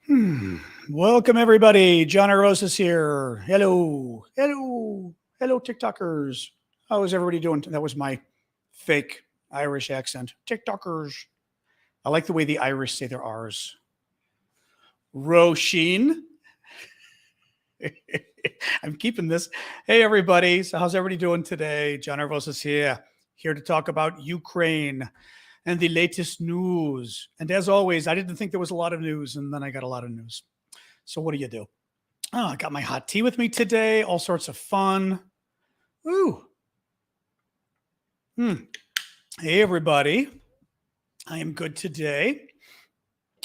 Hmm. Welcome, everybody. John Rosas here. Hello. Hello. Hello, TikTokers. How is everybody doing? That was my fake Irish accent. TikTokers. I like the way the Irish say their R's. Roisin. I'm keeping this. Hey, everybody. So, how's everybody doing today? John Rosas here to talk about Ukraine and the latest news. And as always, I didn't think there was a lot of news, and then I got a lot of news. So, what do? Oh, I got my hot tea with me today. All sorts of fun. Ooh. Hey, everybody. I am good today.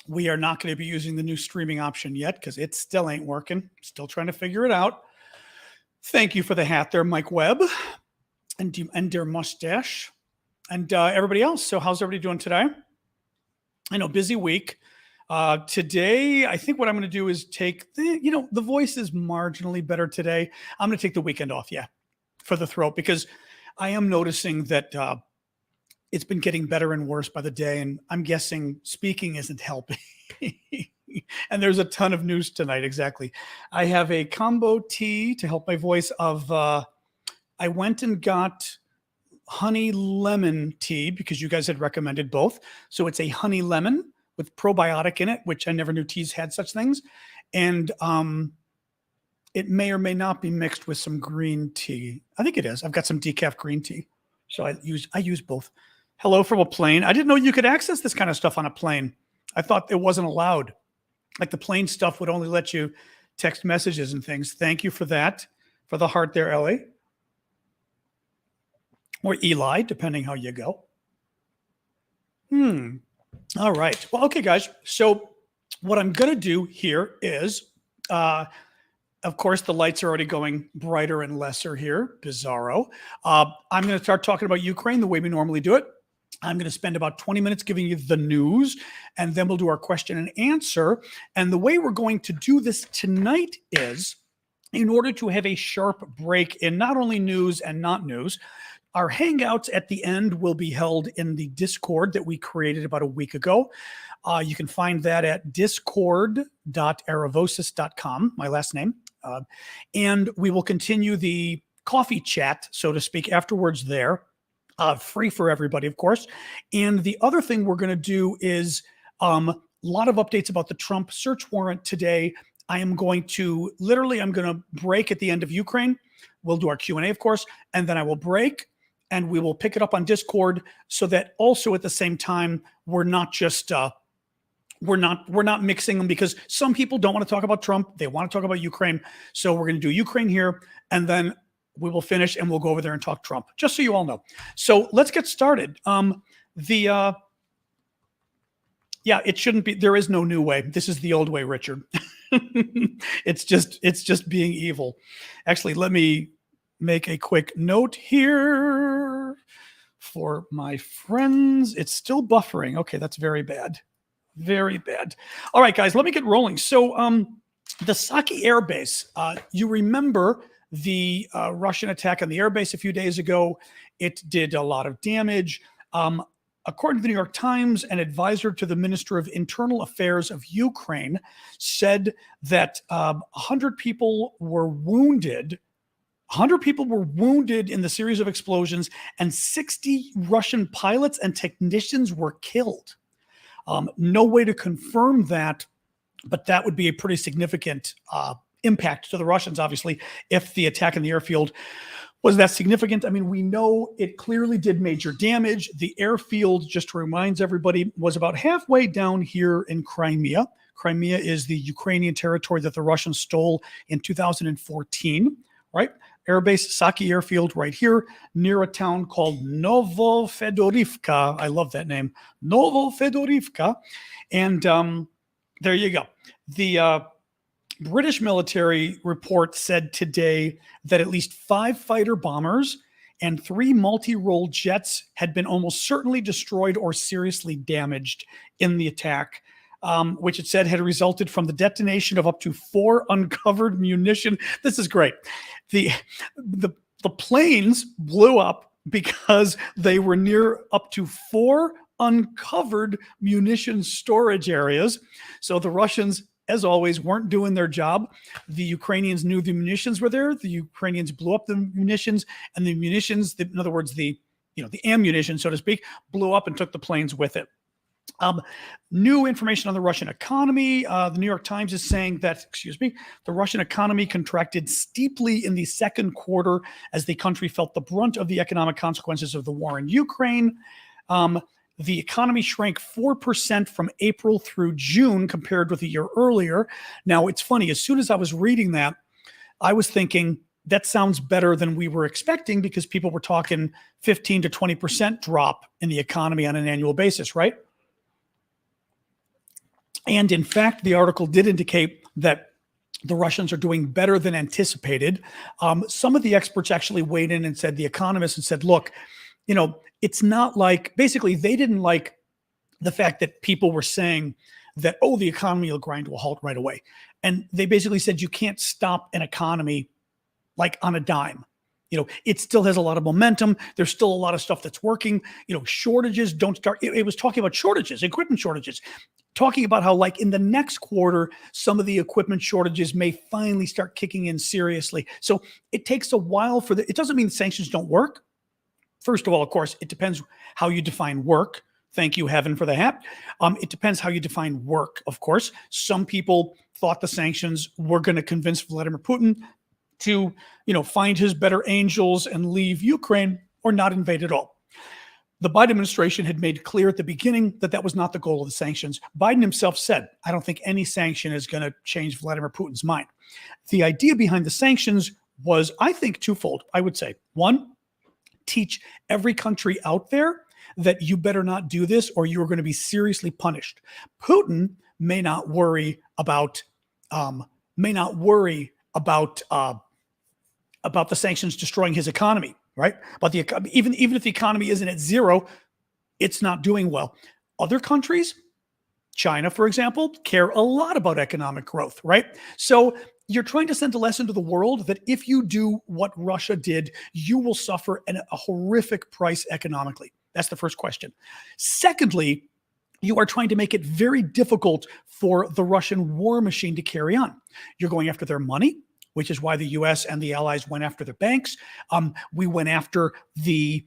We are not going to be using the new streaming option yet because it still ain't working. Still trying to figure it out. Thank you for the hat there, Mike Webb, and their mustache, and everybody else. So, how's everybody doing today? I know, busy week. Today, I think what I'm going to do is take the voice is marginally better today. I'm going to take the weekend off, for the throat, because I am noticing that it's been getting better and worse by the day, and I'm guessing speaking isn't helping. And there's a ton of news tonight. Exactly. I have a combo tea to help my voice. I went and got honey lemon tea because you guys had recommended both. So it's a honey lemon with probiotic in it, which I never knew teas had such things. And it may or may not be mixed with some green tea. I think it is. I've got some decaf green tea. So I use both. Hello from a plane. I didn't know you could access this kind of stuff on a plane. I thought it wasn't allowed. Like the plane stuff would only let you text messages and things. Thank you for that. For the heart there, Ellie. Or Eli, depending how you go. All right. Well, okay, guys. So what I'm going to do here is, of course, the lights are already going brighter and lesser here. Bizarro. I'm going to start talking about Ukraine the way we normally do it. I'm going to spend about 20 minutes giving you the news, and then we'll do our question and answer. And the way we're going to do this tonight is, in order to have a sharp break in not only news and not news, our hangouts at the end will be held in the Discord that we created about a week ago. You can find that at discord.aravosis.com, my last name. And we will continue the coffee chat, so to speak, afterwards there. Free for everybody, of course. And the other thing we're going to do is a lot of updates about the Trump search warrant today. I'm going to break at the end of Ukraine. We'll do our Q&A, of course, and then I will break and we will pick it up on Discord so that also at the same time, we're not just we're not mixing them, because some people don't want to talk about Trump. They want to talk about Ukraine. So we're going to do Ukraine here, and then we will finish and we'll go over there and talk Trump, just so you all know. So let's get started. It shouldn't be, there is no new way. This is the old way, Richard. It's just being evil. Actually, let me make a quick note here for my friends. It's still buffering. Okay, that's very bad. Very bad. All right, guys, let me get rolling. So the Saki Air Base, you remember the Russian attack on the airbase a few days ago. It did a lot of damage. According to the New York Times, an advisor to the Minister of Internal Affairs of Ukraine said that 100 people were wounded. 100 people were wounded in the series of explosions, and 60 Russian pilots and technicians were killed. No way to confirm that, but that would be a pretty significant impact to the Russians, obviously, if the attack in the airfield was that significant. I mean, we know it clearly did major damage. The airfield, just to remind everybody, was about halfway down here in Crimea. Crimea is the Ukrainian territory that the Russians stole in 2014, right? Airbase Saki Airfield right here near a town called Novofedorivka. I love that name, Novofedorivka. And there you go. The British military report said today that at least 5 fighter bombers and 3 multi-role jets had been almost certainly destroyed or seriously damaged in the attack, which it said had resulted from the detonation of up to 4 uncovered munition. This is great. The planes blew up because they were near up to 4 uncovered munition storage areas. So the Russians as always, weren't doing their job. The Ukrainians knew the munitions were there. The Ukrainians blew up the munitions, and the munitions, in other words, the ammunition, so to speak, blew up and took the planes with it. New information on the Russian economy. The New York Times is saying that, the Russian economy contracted steeply in the second quarter as the country felt the brunt of the economic consequences of the war in Ukraine. The economy shrank 4% from April through June compared with a year earlier. Now, it's funny. As soon as I was reading that, I was thinking, that sounds better than we were expecting, because people were talking 15 to 20% drop in the economy on an annual basis, right? And in fact, the article did indicate that the Russians are doing better than anticipated. Some of the experts actually weighed in and said, the economists, and said, look, it's not like, basically, they didn't like the fact that people were saying that, oh, the economy will grind to a halt right away. And they basically said, you can't stop an economy like on a dime. It still has a lot of momentum. There's still a lot of stuff that's working. Shortages don't start. It was talking about shortages, equipment shortages, talking about how, like, in the next quarter, some of the equipment shortages may finally start kicking in seriously. So it takes a while it doesn't mean sanctions don't work. First of all, of course, it depends how you define work. Thank you, heaven, for the hat. It depends how you define work, of course. Some people thought the sanctions were going to convince Vladimir Putin to, find his better angels and leave Ukraine or not invade at all. The Biden administration had made clear at the beginning that that was not the goal of the sanctions. Biden himself said, I don't think any sanction is going to change Vladimir Putin's mind. The idea behind the sanctions was, I think, twofold. I would say, one, teach every country out there that you better not do this or you are going to be seriously punished. Putin may not worry about the sanctions destroying his economy, right? But even if the economy isn't at zero, it's not doing well. Other countries, China, for example, care a lot about economic growth, right? So you're trying to send a lesson to the world that if you do what Russia did, you will suffer a horrific price economically. That's the first question. Secondly, you are trying to make it very difficult for the Russian war machine to carry on. You're going after their money, which is why the U.S. and the allies went after the banks. We went after the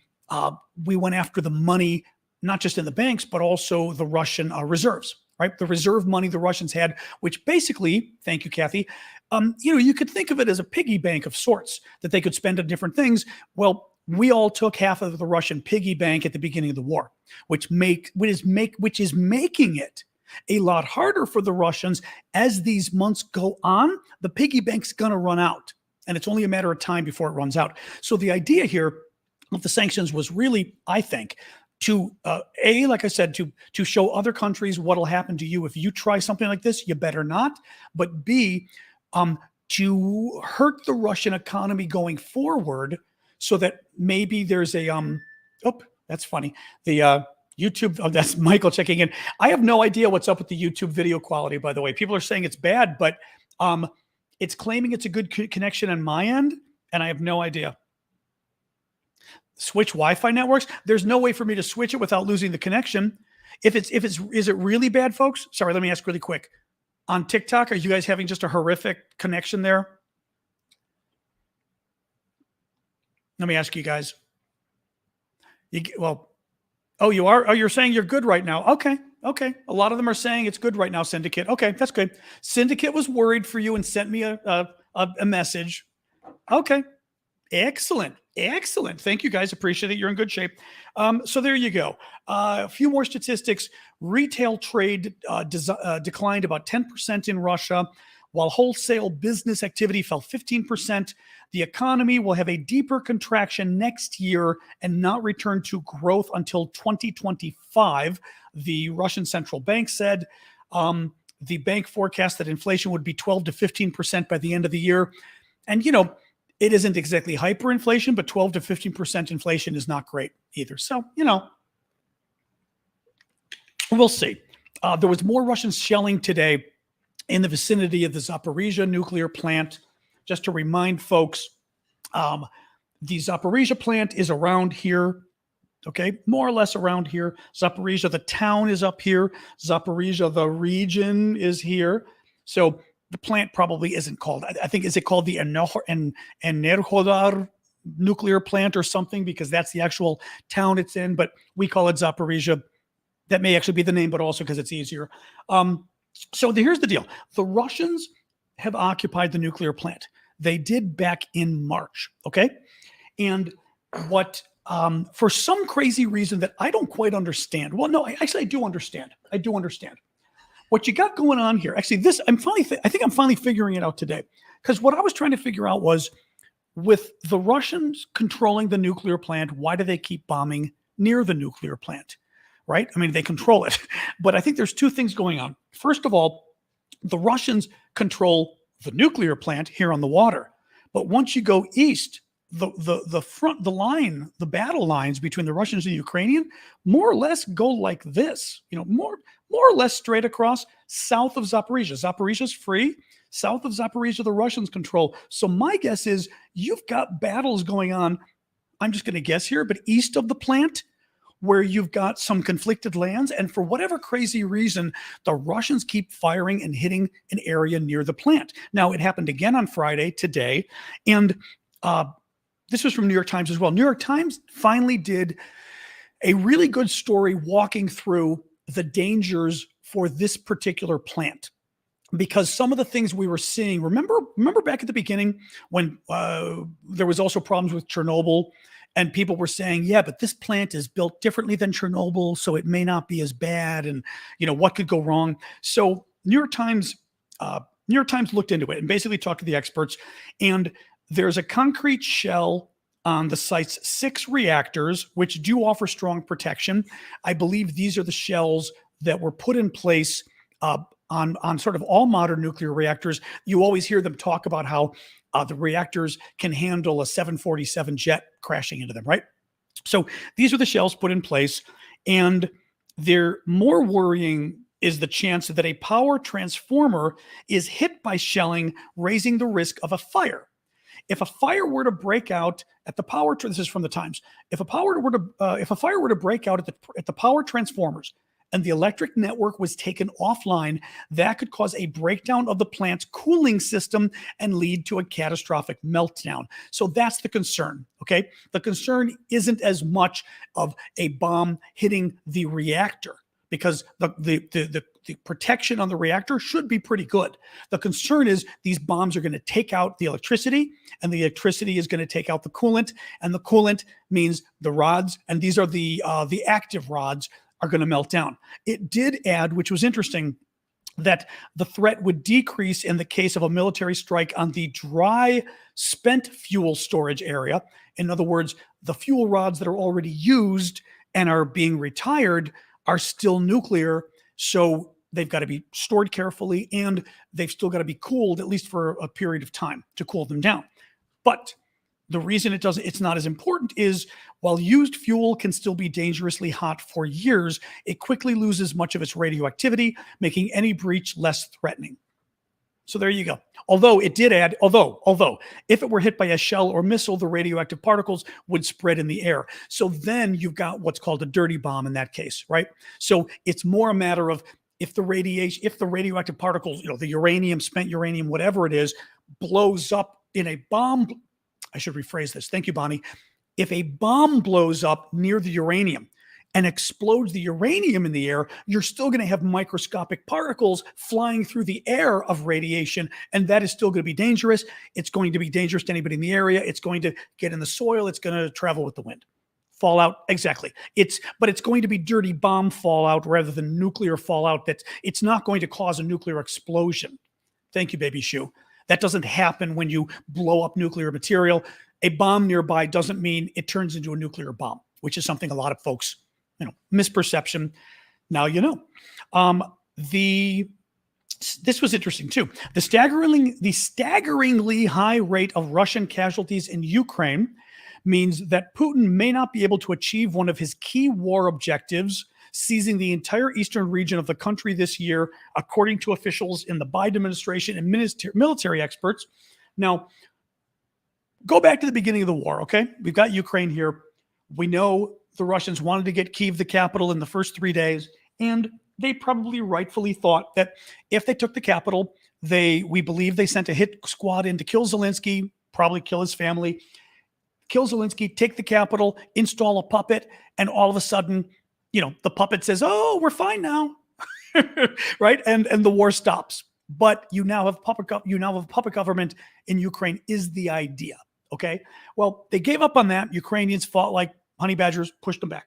money, not just in the banks, but also the Russian reserves, right? The reserve money the Russians had, which basically, thank you, Kathy, you could think of it as a piggy bank of sorts that they could spend on different things. Well, we all took half of the Russian piggy bank at the beginning of the war, which is making it a lot harder for the Russians as these months go on. The piggy bank's going to run out, and it's only a matter of time before it runs out. So the idea here of the sanctions was really, I think, to like I said, to show other countries what will happen to you if you try something like this. You better not. But B, to hurt the Russian economy going forward, so that maybe there's a that's funny. The YouTube, that's Michael checking in. I have no idea what's up with the YouTube video quality, by the way. People are saying it's bad, but it's claiming it's a good connection on my end, and I have no idea. Switch Wi-Fi networks. There's no way for me to switch it without losing the connection. Is it really bad, folks? Sorry, let me ask really quick. On TikTok, are you guys having just a horrific connection there? Let me ask you guys. Oh, you are? Oh, you're saying you're good right now. Okay. A lot of them are saying it's good right now, Syndicate. Okay, that's good. Syndicate was worried for you and sent me a message. Okay. Excellent. Thank you, guys. Appreciate it. You're in good shape. So there you go. A few more statistics. Retail trade declined about 10% in Russia, while wholesale business activity fell 15%. The economy will have a deeper contraction next year and not return to growth until 2025, the Russian central bank said. The bank forecast that inflation would be 12 to 15% by the end of the year. And, it isn't exactly hyperinflation, but 12 to 15% inflation is not great either. So, we'll see. There was more Russian shelling today in the vicinity of the Zaporizhzhia nuclear plant. Just to remind folks, the Zaporizhzhia plant is around here, okay, more or less around here. Zaporizhzhia, the town, is up here. Zaporizhzhia, the region, is here. So the plant probably isn't called, I think, is it called the Enerhodar nuclear plant or something? Because that's the actual town it's in, but we call it Zaporizhzhia. That may actually be the name, but also because it's easier. So here's the deal. The Russians have occupied the nuclear plant. They did back in March, okay? And what, for some crazy reason that I don't quite understand. Well, no, I do understand. I do understand. What you got going on here, actually, this, I think I'm finally figuring it out today. Because what I was trying to figure out was, with the Russians controlling the nuclear plant, why do they keep bombing near the nuclear plant? Right? I mean, they control it. But I think there's two things going on. First of all, the Russians control the nuclear plant here on the water. But once you go east, the battle lines between the Russians and the Ukrainian more or less go like this, more or less straight across south of Zaporizhzhia. Zaporizhzhia is free. South of Zaporizhzhia, the Russians control. So my guess is you've got battles going on, I'm just going to guess here, but east of the plant, where you've got some conflicted lands. And for whatever crazy reason, the Russians keep firing and hitting an area near the plant. Now, it happened again on Friday, today. And this was from New York Times as well. New York Times finally did a really good story walking through the dangers for this particular plant. Because some of the things we were seeing, remember back at the beginning when there was also problems with Chernobyl, and people were saying, yeah, but this plant is built differently than Chernobyl, so it may not be as bad, and what could go wrong. So New York Times looked into it and basically talked to the experts, and there's a concrete shell on the site's 6 reactors, which do offer strong protection. I believe these are the shells that were put in place on sort of all modern nuclear reactors. You always hear them talk about how the reactors can handle a 747 jet crashing into them, right? So these are the shells put in place, and they're more worrying is the chance that a power transformer is hit by shelling, raising the risk of a fire. If a fire were to break out at the power, this is from the Times. If a fire were to break out at the power transformers, and the electric network was taken offline, that could cause a breakdown of the plant's cooling system and lead to a catastrophic meltdown. So that's the concern, okay? The concern isn't as much of a bomb hitting the reactor, because the protection on the reactor should be pretty good. The concern is these bombs are going to take out the electricity, and the electricity is going to take out the coolant, and the coolant means the rods, and these are the active rods, are going to melt down. It did add, which was interesting, that the threat would decrease in the case of a military strike on the dry spent fuel storage area. In other words, the fuel rods that are already used and are being retired are still nuclear, so they've got to be stored carefully, and they've still got to be cooled at least for a period of time to cool them down. But the reason it's not as important is, while used fuel can still be dangerously hot for years, it quickly loses much of its radioactivity, making any breach less threatening. So there you go. Although it did add, although if it were hit by a shell or missile, the radioactive particles would spread in the air. So then you've got what's called a dirty bomb in that case, right? So it's more a matter of, if the radioactive particles, the uranium, spent uranium, whatever it is, blows up in a bomb. I should rephrase this. Thank you, Bonnie. If a bomb blows up near the uranium and explodes the uranium in the air, you're still going to have microscopic particles flying through the air of radiation, and that is still going to be dangerous. It's going to be dangerous to anybody in the area. It's going to get in the soil. It's going to travel with the wind. Fallout, exactly. But it's going to be dirty bomb fallout rather than nuclear fallout. It's not going to cause a nuclear explosion. Thank you, Baby Shoe. That doesn't happen when you blow up nuclear material. A bomb nearby doesn't mean it turns into a nuclear bomb, which is something a lot of folks, misperception. Now you know. This was interesting too. The staggeringly high rate of Russian casualties in Ukraine means that Putin may not be able to achieve one of his key war objectives, seizing the entire eastern region of the country this year, according to officials in the Biden administration and military experts. Now, go back to the beginning of the war, okay? We've got Ukraine here. We know the Russians wanted to get Kyiv, the capital, in the first 3 days, and they probably rightfully thought that if they took the capital, We believe they sent a hit squad in to kill Zelensky, probably kill his family, kill Zelensky, take the capital, install a puppet, and all of a sudden, the puppet says, "Oh, we're fine now," right? And the war stops. But you now have puppet government in Ukraine is the idea. Okay. Well, they gave up on that. Ukrainians fought like honey badgers, pushed them back.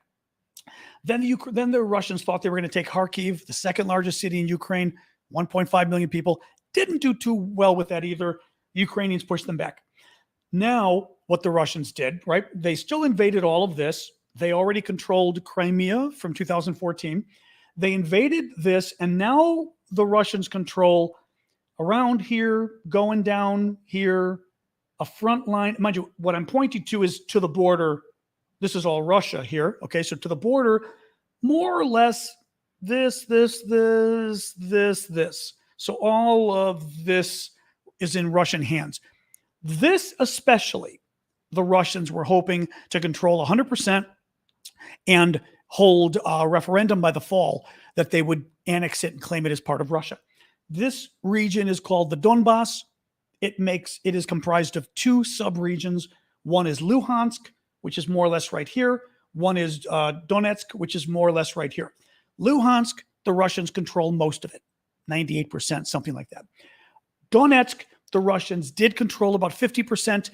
Then the Russians thought they were going to take Kharkiv, the second largest city in Ukraine, 1.5 million people. Didn't do too well with that either. The Ukrainians pushed them back. Now, what the Russians did, right? They still invaded all of this. They already controlled Crimea from 2014. They invaded this, and now the Russians control around here, going down here, a front line. Mind you, what I'm pointing to is to the border. This is all Russia here. Okay, so to the border, more or less this. So all of this is in Russian hands. This especially, the Russians were hoping to control 100% and hold a referendum by the fall that they would annex it and claim it as part of Russia. This region is called the Donbass. It is comprised of two sub-regions. One is Luhansk, which is more or less right here. One is Donetsk, which is more or less right here. Luhansk, the Russians control most of it, 98%, something like that. Donetsk, the Russians did control about 50%.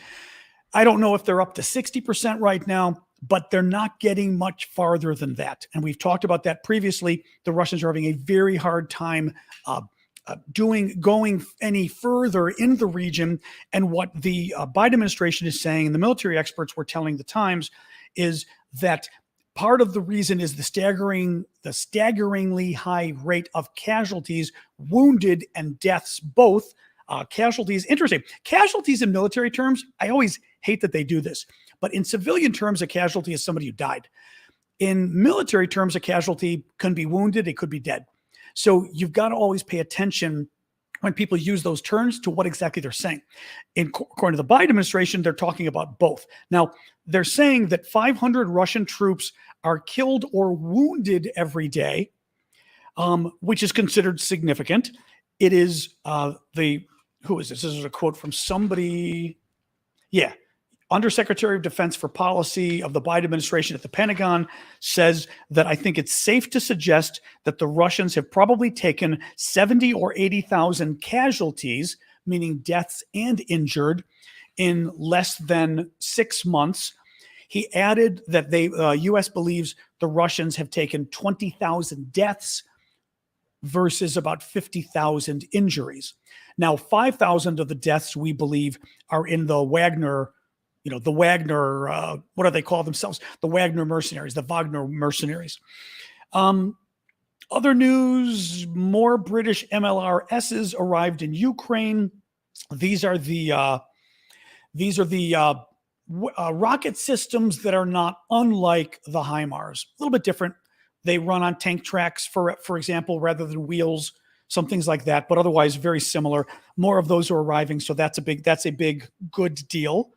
I don't know if they're up to 60% right now, but they're not getting much farther than that. And we've talked about that previously. The Russians are having a very hard time going any further in the region. And what the Biden administration is saying, and the military experts were telling the Times, is that part of the reason is the staggeringly high rate of casualties, wounded and deaths both. Casualties, interesting. Casualties in military terms, I always hate that they do this, but in civilian terms, a casualty is somebody who died. In military terms, a casualty can be wounded, it could be dead. So you've got to always pay attention when people use those terms to what exactly they're saying. According to the Biden administration, they're talking about both. Now, they're saying that 500 Russian troops are killed or wounded every day, which is considered significant. It is who is this? This is a quote from somebody. Yeah. Undersecretary of Defense for Policy of the Biden administration at the Pentagon says that I think it's safe to suggest that the Russians have probably taken 70 or 80,000 casualties, meaning deaths and injured, in less than 6 months. He added that U.S. believes the Russians have taken 20,000 deaths versus about 50,000 injuries. Now, 5,000 of the deaths we believe are in the Wagner, what do they call themselves? The Wagner mercenaries, the Wagner mercenaries. Other news, more British MLRSs arrived in Ukraine. These are the rocket systems that are not unlike the HIMARS, a little bit different. They run on tank tracks, for example, rather than wheels, some things like that, but otherwise very similar. More of those are arriving, so that's a big good deal.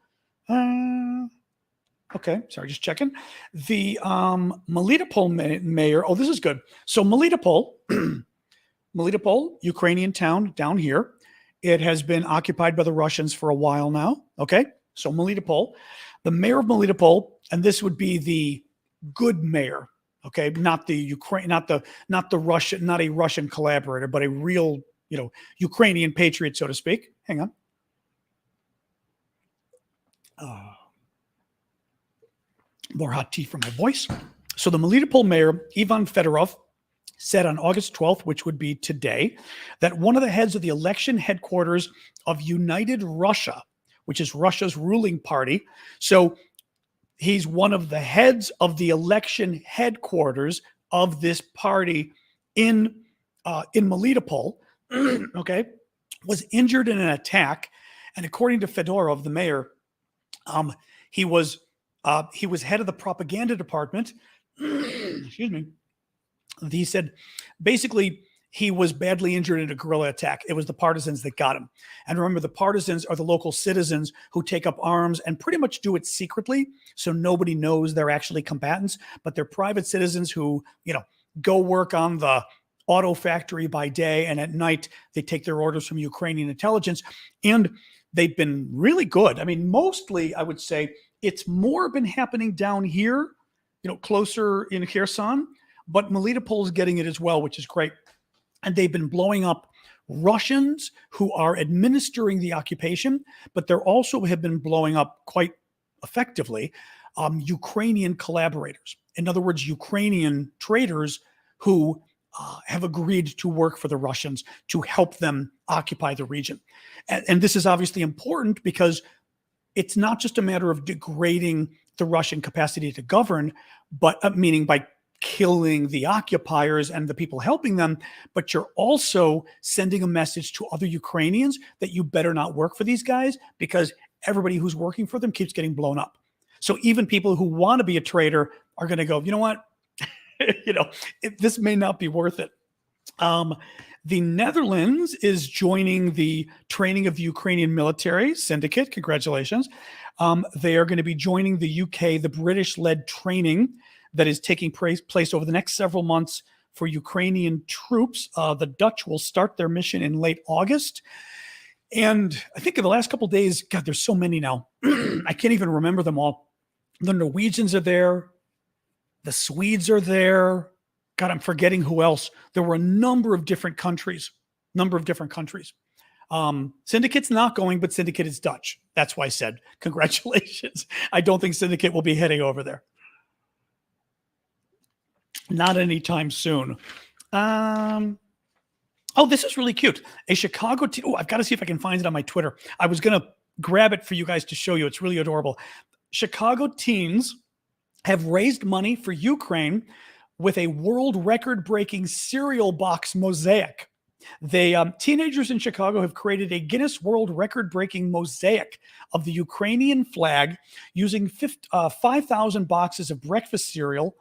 Okay, sorry, just checking. The Melitopol mayor. Oh, this is good. So Melitopol, Ukrainian town down here. It has been occupied by the Russians for a while now. Okay, so Melitopol, the mayor of Melitopol, and this would be the good mayor. Okay, not the Ukraine, not the Russian, not a Russian collaborator, but a real, Ukrainian patriot, so to speak. Hang on. More hot tea for my voice. So the Melitopol mayor, Ivan Fedorov, said on August 12th, which would be today, that one of the heads of the election headquarters of United Russia, which is Russia's ruling party. So he's one of the heads of the election headquarters of this party in Melitopol, okay, was injured in an attack. And according to Fedorov, the mayor, he was head of the propaganda department. Excuse me. He said, basically, he was badly injured in a guerrilla attack. It was the partisans that got him. And remember, the partisans are the local citizens who take up arms and pretty much do it secretly, so nobody knows they're actually combatants, but they're private citizens who, go work on the auto factory by day, and at night they take their orders from Ukrainian intelligence. And they've been really good. I mean, mostly I would say it's more been happening down here, closer in Kherson, but Melitopol is getting it as well, which is great. And they've been blowing up Russians who are administering the occupation, but they're also have been blowing up quite effectively Ukrainian collaborators. In other words, Ukrainian traders who have agreed to work for the Russians to help them occupy the region. And this is obviously important because it's not just a matter of degrading the Russian capacity to govern, but meaning by killing the occupiers and the people helping them, but you're also sending a message to other Ukrainians that you better not work for these guys because everybody who's working for them keeps getting blown up. So even people who want to be a trader are going to go, you know what? This may not be worth it. The Netherlands is joining the training of the Ukrainian military syndicate. Congratulations. They are going to be joining the UK, the British-led training that is taking place over the next several months for Ukrainian troops. The Dutch will start their mission in late August. And I think in the last couple of days, God, there's so many now. I can't even remember them all. The Norwegians are there. The Swedes are there. God, I'm forgetting who else. There were a number of different countries. Syndicate's not going, but Syndicate is Dutch. That's why I said congratulations. I don't think Syndicate will be heading over there. Not anytime soon. Oh, this is really cute. A Chicago team. Oh, I've got to see if I can find it on my Twitter. I was going to grab it for you guys to show you. It's really adorable. Chicago teens have raised money for Ukraine with a world record-breaking cereal box mosaic. Teenagers in Chicago have created a Guinness World Record-breaking mosaic of the Ukrainian flag using 5,000 boxes of breakfast cereal,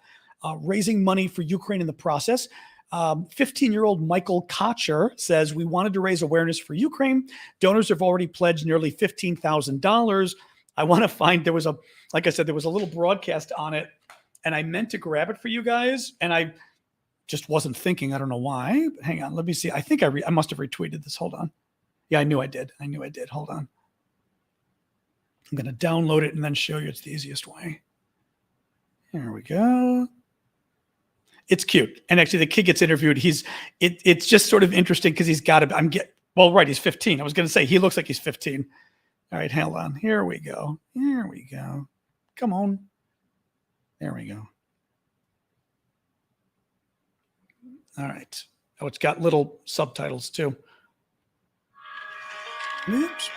raising money for Ukraine in the process. 15-year-old Michael Kocher says, we wanted to raise awareness for Ukraine. Donors have already pledged nearly $15,000. I want to find, like I said, there was a little broadcast on it, and I meant to grab it for you guys, and I just wasn't thinking. I don't know why. Hang on. Let me see. I think I must have retweeted this. Hold on. Yeah, I knew I did. Hold on. I'm going to download it and then show you. It's the easiest way. Here we go. It's cute. And actually the kid gets interviewed. It's just sort of interesting because he's got to, right, he's 15. I was going to say he looks like he's 15. All right, hold on. Here we go. Come on. There we go. All right. Oh, it's got little subtitles too. Oops.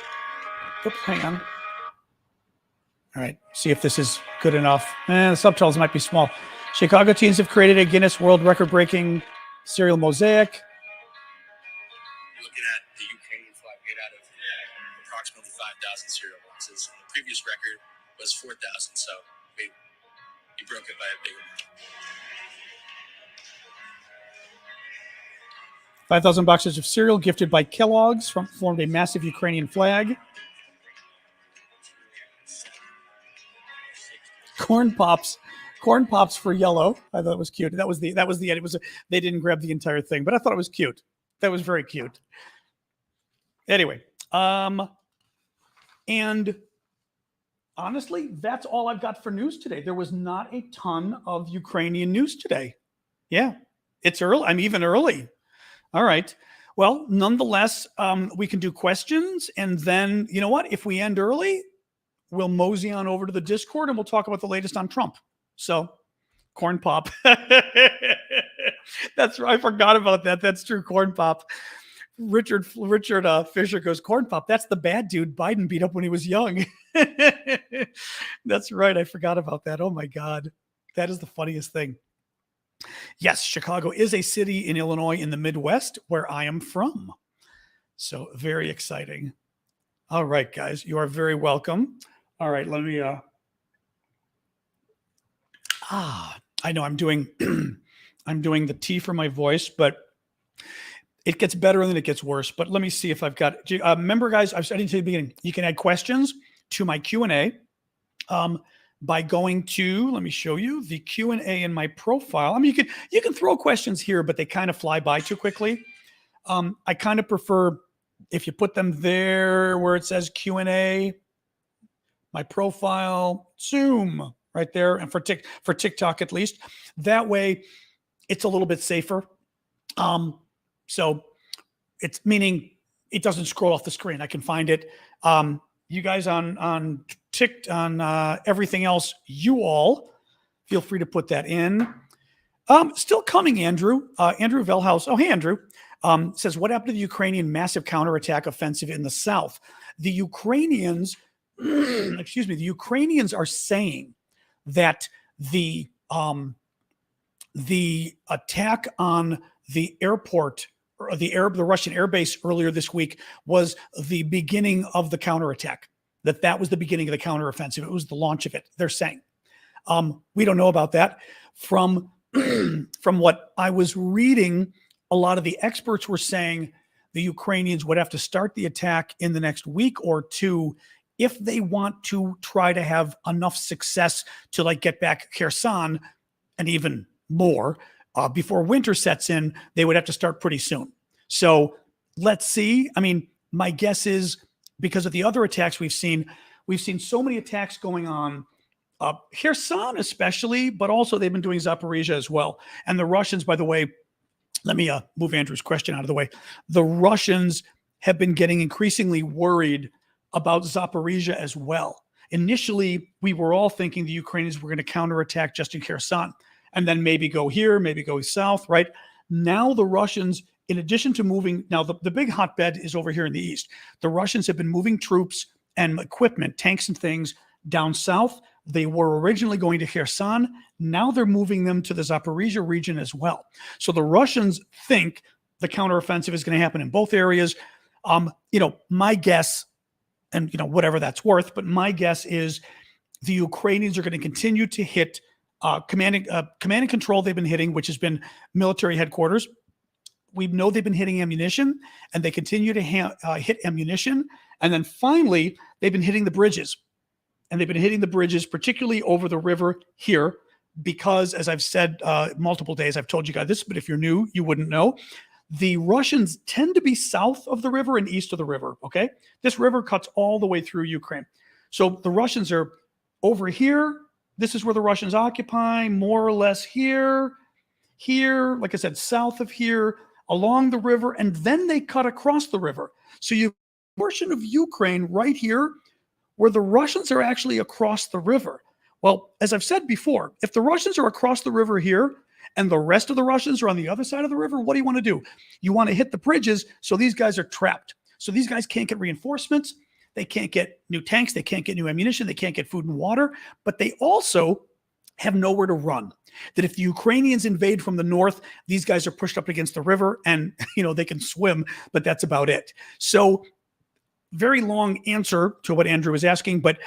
Hang on. All right. See if this is good enough. The subtitles might be small. Chicago teens have created a Guinness World Record-breaking cereal mosaic. Looking at the Ukrainian flag made out of approximately 5,000 cereal boxes. The previous record was 4,000, so we broke it by a big amount. 5,000 boxes of cereal gifted by Kellogg's formed a massive Ukrainian flag. Corn pops for yellow. I thought it was cute. That was the end. They didn't grab the entire thing, but I thought it was cute. That was very cute. Anyway, and honestly, that's all I've got for news today. There was not a ton of Ukrainian news today. Yeah, it's early. I'm even early. All right. Well, nonetheless, we can do questions, and then you know what? If we end early, we'll mosey on over to the Discord and we'll talk about the latest on Trump. So, corn pop. That's right. I forgot about that. That's true. Corn pop. Richard Fisher goes, corn pop. That's the bad dude Biden beat up when he was young. That's right. I forgot about that. Oh my God. That is the funniest thing. Yes, Chicago is a city in Illinois in the Midwest where I am from. So very exciting. All right, guys, you are very welcome. All right, let me, I know I'm doing, I'm doing the tea for my voice, but it gets better and then it gets worse. But let me see if I've got, remember guys, I didn't say at the beginning, you can add questions to my Q&A. by going to, let me show you the Q&A in my profile. I mean, you can throw questions here, but they kind of fly by too quickly. I kind of prefer if you put them there where it says Q&A, my profile, Zoom right there, and for TikTok at least. That way, it's a little bit safer. So it's meaning it doesn't scroll off the screen. I can find it. You guys on everything else, you all feel free to put that in. Still coming, Andrew. Andrew Velhouse. Oh, hey, Andrew. Says, what happened to the Ukrainian massive counterattack offensive in the south? The Ukrainians, excuse me, the Ukrainians are saying that the attack on the airport, or the Russian airbase earlier this week, was the beginning of the counterattack. That was the beginning of the counteroffensive. It was the launch of it. They're saying. We don't know about that. From what I was reading, a lot of the experts were saying the Ukrainians would have to start the attack in the next week or two if they want to try to have enough success to like get back Kherson and even more before winter sets in. They would have to start pretty soon. So let's see. I mean, my guess is because of the other attacks we've seen so many attacks going on. Kherson especially, but also they've been doing Zaporizhzhia as well. And the Russians, by the way, let me move Andrew's question out of the way. The Russians have been getting increasingly worried about Zaporizhzhia as well. Initially, we were all thinking the Ukrainians were going to counterattack just in Kherson and then maybe go here, maybe go south, right? Now the Russians, in addition to moving, now the big hotbed is over here in the east. The Russians have been moving troops and equipment, tanks and things down south. They were originally going to Kherson. Now they're moving them to the Zaporizhzhia region as well. So the Russians think the counteroffensive is going to happen in both areas. My guess, and whatever that's worth, but my guess is the Ukrainians are going to continue to hit command and control. They've been hitting, which has been military headquarters. We know they've been hitting ammunition, and they continue to hit ammunition. And then finally, they've been hitting the bridges. And they've been hitting the bridges, particularly over the river here, because, as I've said multiple days, I've told you guys this, but if you're new, you wouldn't know. The Russians tend to be south of the river and east of the river, okay? This river cuts all the way through Ukraine. So the Russians are over here. This is where the Russians occupy, more or less here, like I said, south of here, along the river, and then they cut across the river. So you have a portion of Ukraine right here where the Russians are actually across the river. Well, as I've said before, if the Russians are across the river here and the rest of the Russians are on the other side of the river, what do you want to do? You want to hit the bridges so these guys are trapped. So these guys can't get reinforcements. They can't get new tanks. They can't get new ammunition. They can't get food and water. But they also have nowhere to run. That if the Ukrainians invade from the north, these guys are pushed up against the river and, they can swim, but that's about it. So very long answer to what Andrew was asking, but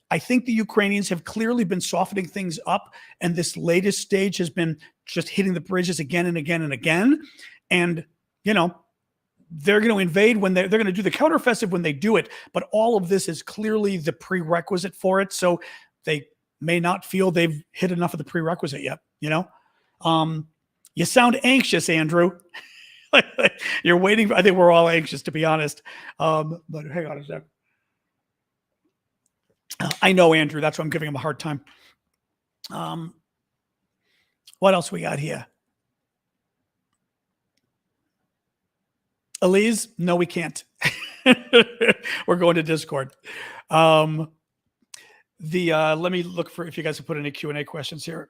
I think the Ukrainians have clearly been softening things up, and this latest stage has been just hitting the bridges again and again and again. And, they're going to invade when they're going to do the counteroffensive when they do it, but all of this is clearly the prerequisite for it. So they may not feel they've hit enough of the prerequisite yet, You sound anxious, Andrew. You're waiting. I think we're all anxious, to be honest. But hang on a sec. I know, Andrew. That's why I'm giving him a hard time. What else we got here? Elise, no, we can't. We're going to Discord. Let me look for if you guys have put any Q&A questions here.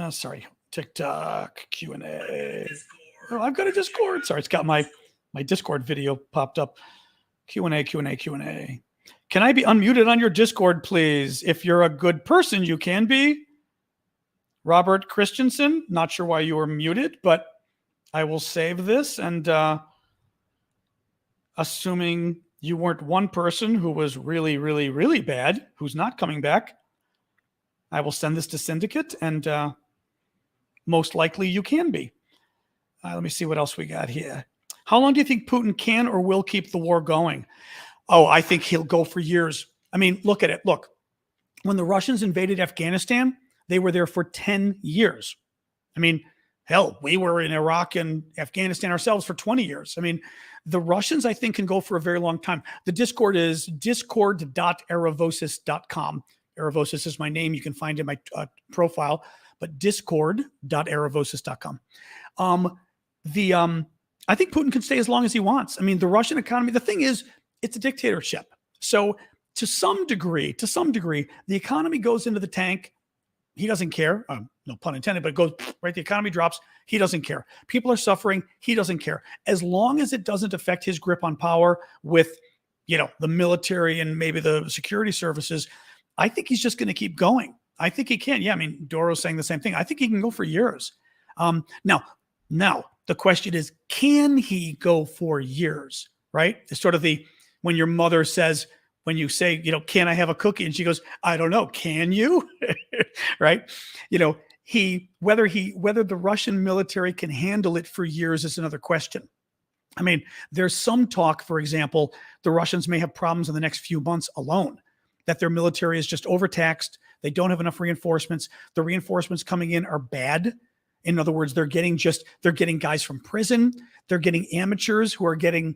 Sorry. TikTok, Q&A. Oh, I've got a Discord. Sorry, it's got my Discord video popped up. Q&A. Can I be unmuted on your Discord, please? If you're a good person, you can be. Robert Christensen, not sure why you were muted, but I will save this. And assuming you weren't one person who was really, really, really bad, who's not coming back, I will send this to Syndicate, and most likely you can be. Let me see what else we got here. How long do you think Putin can or will keep the war going? Oh, I think he'll go for years. I mean, look at it. Look, when the Russians invaded Afghanistan, they were there for 10 years. I mean, hell, we were in Iraq and Afghanistan ourselves for 20 years. I mean, the Russians, I think, can go for a very long time. The Discord is discord.aravosis.com. Aravosis is my name. You can find it in my profile, but discord.aravosis.com. I think Putin can stay as long as he wants. I mean, the Russian economy, the thing is, it's a dictatorship. So to some degree, the economy goes into the tank. He doesn't care. No pun intended, but it goes right. The economy drops. He doesn't care. People are suffering. He doesn't care. As long as it doesn't affect his grip on power with, the military and maybe the security services, I think he's just going to keep going. I think he can. Yeah. I mean, Doro's saying the same thing. I think he can go for years. Now the question is, can he go for years? Right? It's sort of when your mother says, when you say, can I have a cookie? And she goes, I don't know. Can you? Right? Whether the Russian military can handle it for years is another question. I mean, there's some talk, for example, the Russians may have problems in the next few months alone, that their military is just overtaxed. They don't have enough reinforcements. The reinforcements coming in are bad. In other words, they're getting guys from prison. They're getting amateurs who are getting,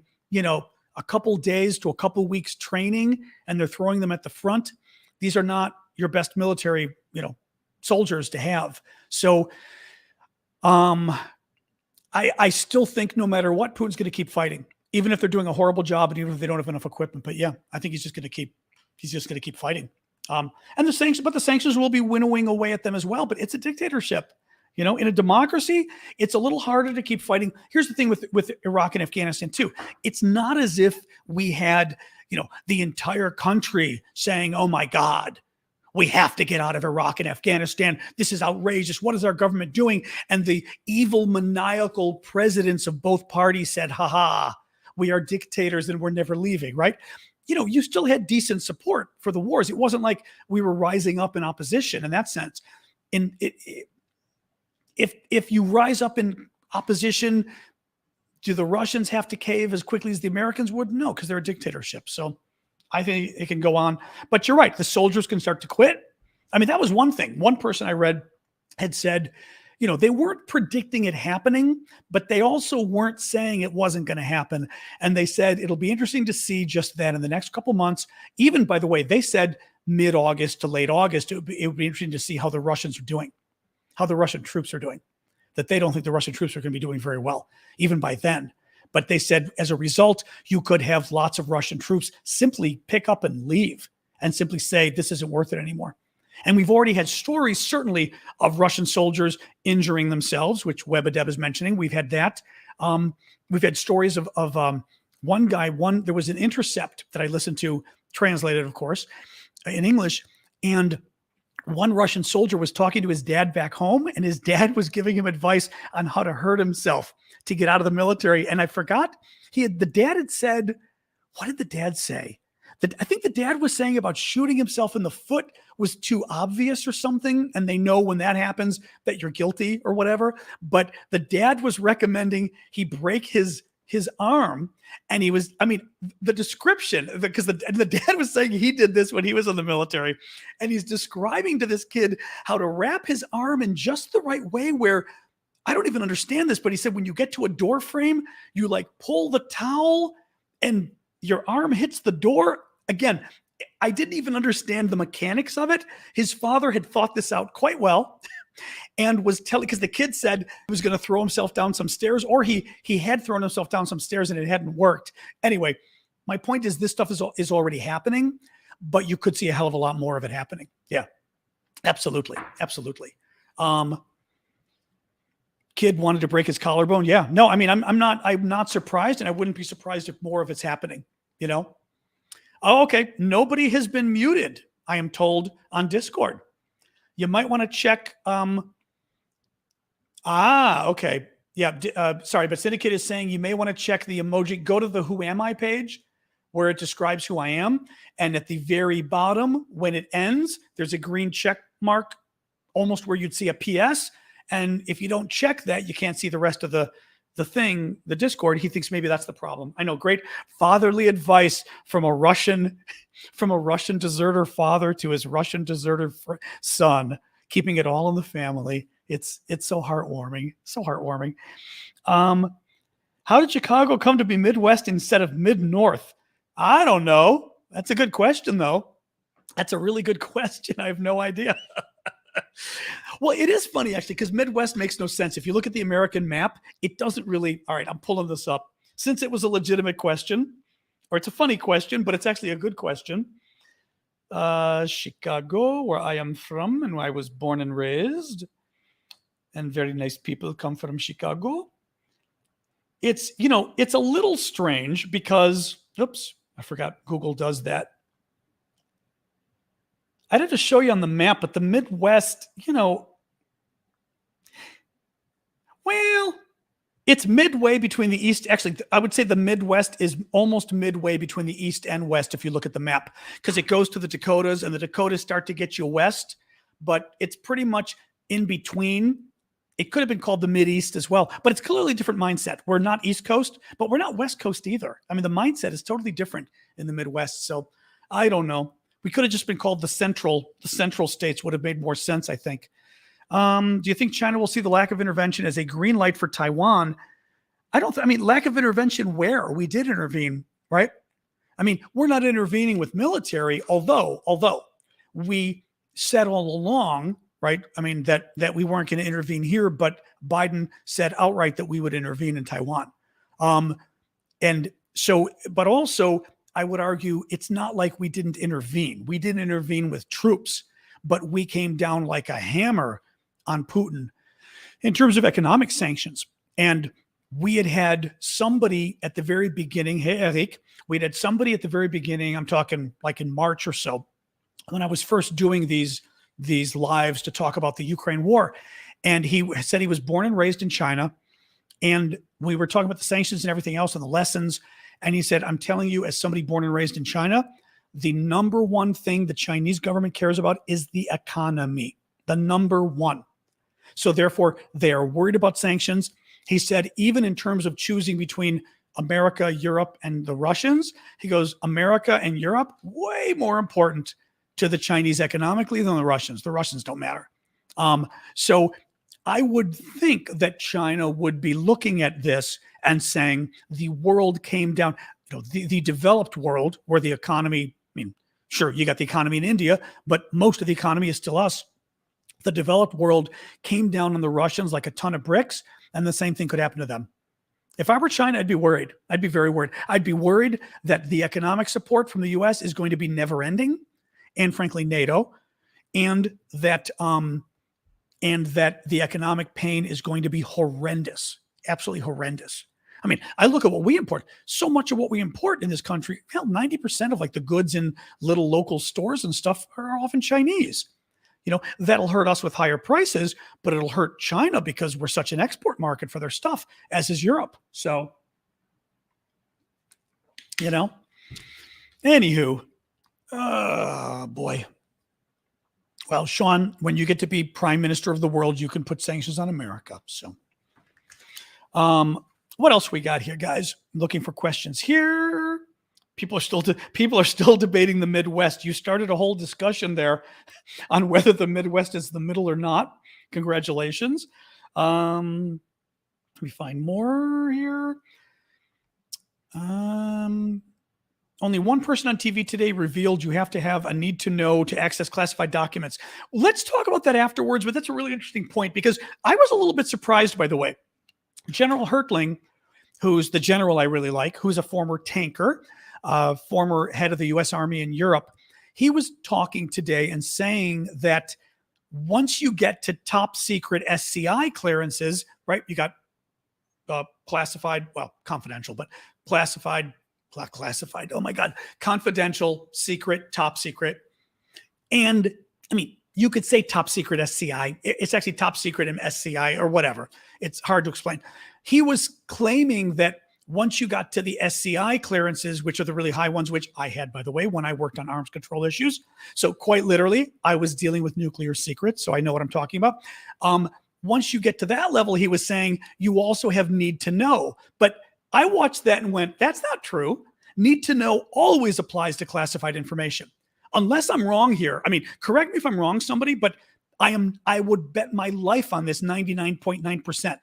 a couple days to a couple weeks training, and they're throwing them at the front. These are not your best military, soldiers to have. So I still think no matter what, Putin's going to keep fighting, even if they're doing a horrible job and even if they don't have enough equipment. But yeah, I think he's just going to keep fighting. And the sanctions will be winnowing away at them as well. But it's a dictatorship. In a democracy, it's a little harder to keep fighting. Here's the thing with Iraq and Afghanistan too. It's not as if we had, the entire country saying, oh my God, we have to get out of Iraq and Afghanistan. This is outrageous. What is our government doing? And the evil, maniacal presidents of both parties said, haha, we are dictators and we're never leaving, right? You still had decent support for the wars. It wasn't like we were rising up in opposition in that sense. If you rise up in opposition, do the Russians have to cave as quickly as the Americans would? No, because they're a dictatorship. So I think it can go on. But you're right. The soldiers can start to quit. I mean, that was one thing. One person I read had said, they weren't predicting it happening, but they also weren't saying it wasn't going to happen. And they said, it'll be interesting to see just then in the next couple months. Even, by the way, they said mid-August to late August, it would be interesting to see how the Russians are doing. How the Russian troops are doing, that they don't think the Russian troops are going to be doing very well, even by then. But they said, as a result, you could have lots of Russian troops simply pick up and leave and simply say, this isn't worth it anymore. And we've already had stories, certainly, of Russian soldiers injuring themselves, which Webadeb is mentioning. We've had that. We've had stories of one guy, there was an intercept that I listened to, translated, of course, in English, and one Russian soldier was talking to his dad back home, and his dad was giving him advice on how to hurt himself to get out of the military. And I forgot, the dad had said, what did the dad say? I think the dad was saying about shooting himself in the foot was too obvious or something. And they know when that happens that you're guilty or whatever. But the dad was recommending he break his arm. And the description, because the dad was saying he did this when he was in the military, and he's describing to this kid how to wrap his arm in just the right way where, I don't even understand this, but he said, when you get to a door frame, you pull the towel and your arm hits the door. Again, I didn't even understand the mechanics of it. His father had thought this out quite well. And was telling, because the kid said he was going to throw himself down some stairs, or he had thrown himself down some stairs and it hadn't worked. Anyway, my point is this stuff is already happening, but you could see a hell of a lot more of it happening. Yeah, absolutely. Kid wanted to break his collarbone. Yeah, no, I mean, I'm not surprised, and I wouldn't be surprised if more of it's happening. Oh, okay. Nobody has been muted, I am told, on Discord. You might want to check. Okay. Yeah. Sorry, but Syndicate is saying you may want to check the emoji. Go to the Who Am I page where it describes who I am. And at the very bottom, when it ends, there's a green check mark, almost where you'd see a PS. And if you don't check that, you can't see the rest of the the Discord, he thinks maybe that's the problem. I know, great fatherly advice from a Russian deserter father to his Russian deserter son, keeping it all in the family. It's so heartwarming, so heartwarming. How did Chicago come to be Midwest instead of Mid-North? I don't know. That's a good question, though. That's a really good question. I have no idea. Well, it is funny, actually, because Midwest makes no sense. If you look at the American map, it doesn't really. All right, I'm pulling this up. Since it was a legitimate question, or it's a funny question, but it's actually a good question. Chicago, where I am from and where I was born and raised, and very nice people come from Chicago. It's, it's a little strange because, oops, I forgot Google does that. I'd have to show you on the map, but the Midwest, well, it's midway between the East. Actually, I would say the Midwest is almost midway between the East and West if you look at the map, because it goes to the Dakotas, and the Dakotas start to get you west, but it's pretty much in between. It could have been called the Mideast as well, but it's clearly a different mindset. We're not East Coast, but we're not West Coast either. I mean, the mindset is totally different in the Midwest. So I don't know. We could have just been called the central states would have made more sense, I think. Do you think China will see the lack of intervention as a green light for Taiwan? I mean, lack of intervention where? We did intervene, right? I mean, we're not intervening with military, although we said all along, right? I mean, that we weren't going to intervene here, but Biden said outright that we would intervene in Taiwan. And so, but also, I would argue it's not like we didn't intervene. We didn't intervene with troops, but we came down like a hammer on Putin in terms of economic sanctions. And we had somebody at the very beginning, hey, Eric, we had somebody at the very beginning, I'm talking like in March or so, when I was first doing these lives to talk about the Ukraine war. And he said he was born and raised in China. And we were talking about the sanctions and everything else and the lessons. And he said, I'm telling you, as somebody born and raised in China, the number one thing the Chinese government cares about is the economy, the number one. So therefore, they are worried about sanctions. He said, even in terms of choosing between America, Europe, and the Russians, he goes, America and Europe, way more important to the Chinese economically than the Russians. The Russians don't matter. So I would think that China would be looking at this and saying the world came down, the developed world where the economy, I mean, sure, you got the economy in India, but most of the economy is still us. The developed world came down on the Russians like a ton of bricks, and the same thing could happen to them. If I were China, I'd be worried. I'd be very worried. I'd be worried that the economic support from the US is going to be never ending, and frankly, NATO, and that the economic pain is going to be horrendous, absolutely horrendous. I mean, I look at what we import. So much of what we import in this country, 90% of like the goods in little local stores and stuff are often Chinese. That'll hurt us with higher prices, but it'll hurt China because we're such an export market for their stuff, as is Europe. So, anywho, boy. Well, Sean, when you get to be prime minister of the world, you can put sanctions on America. So, what else we got here, guys? Looking for questions here. People are still debating the Midwest. You started a whole discussion there on whether the Midwest is the middle or not. Congratulations. Let me find more here. Only one person on TV today revealed you have to have a need to know to access classified documents. Let's talk about that afterwards, but that's a really interesting point because I was a little bit surprised, by the way. General Hertling, who's the general I really like, who's a former tanker, former head of the U.S. Army in Europe, he was talking today and saying that once you get to top secret SCI clearances, right, you got classified, well, confidential, but classified, oh my God, confidential, secret, top secret. And I mean, you could say top secret SCI. It's actually top secret and SCI or whatever. It's hard to explain. He was claiming that once you got to the SCI clearances, which are the really high ones, which I had, by the way, when I worked on arms control issues. So quite literally, I was dealing with nuclear secrets. So I know what I'm talking about. once you get to that level, he was saying you also have need to know. But I watched that and went, that's not true. Need to know always applies to classified information. Unless I'm wrong here. I mean, correct me if I'm wrong, somebody, but I would bet my life on this 99.9%.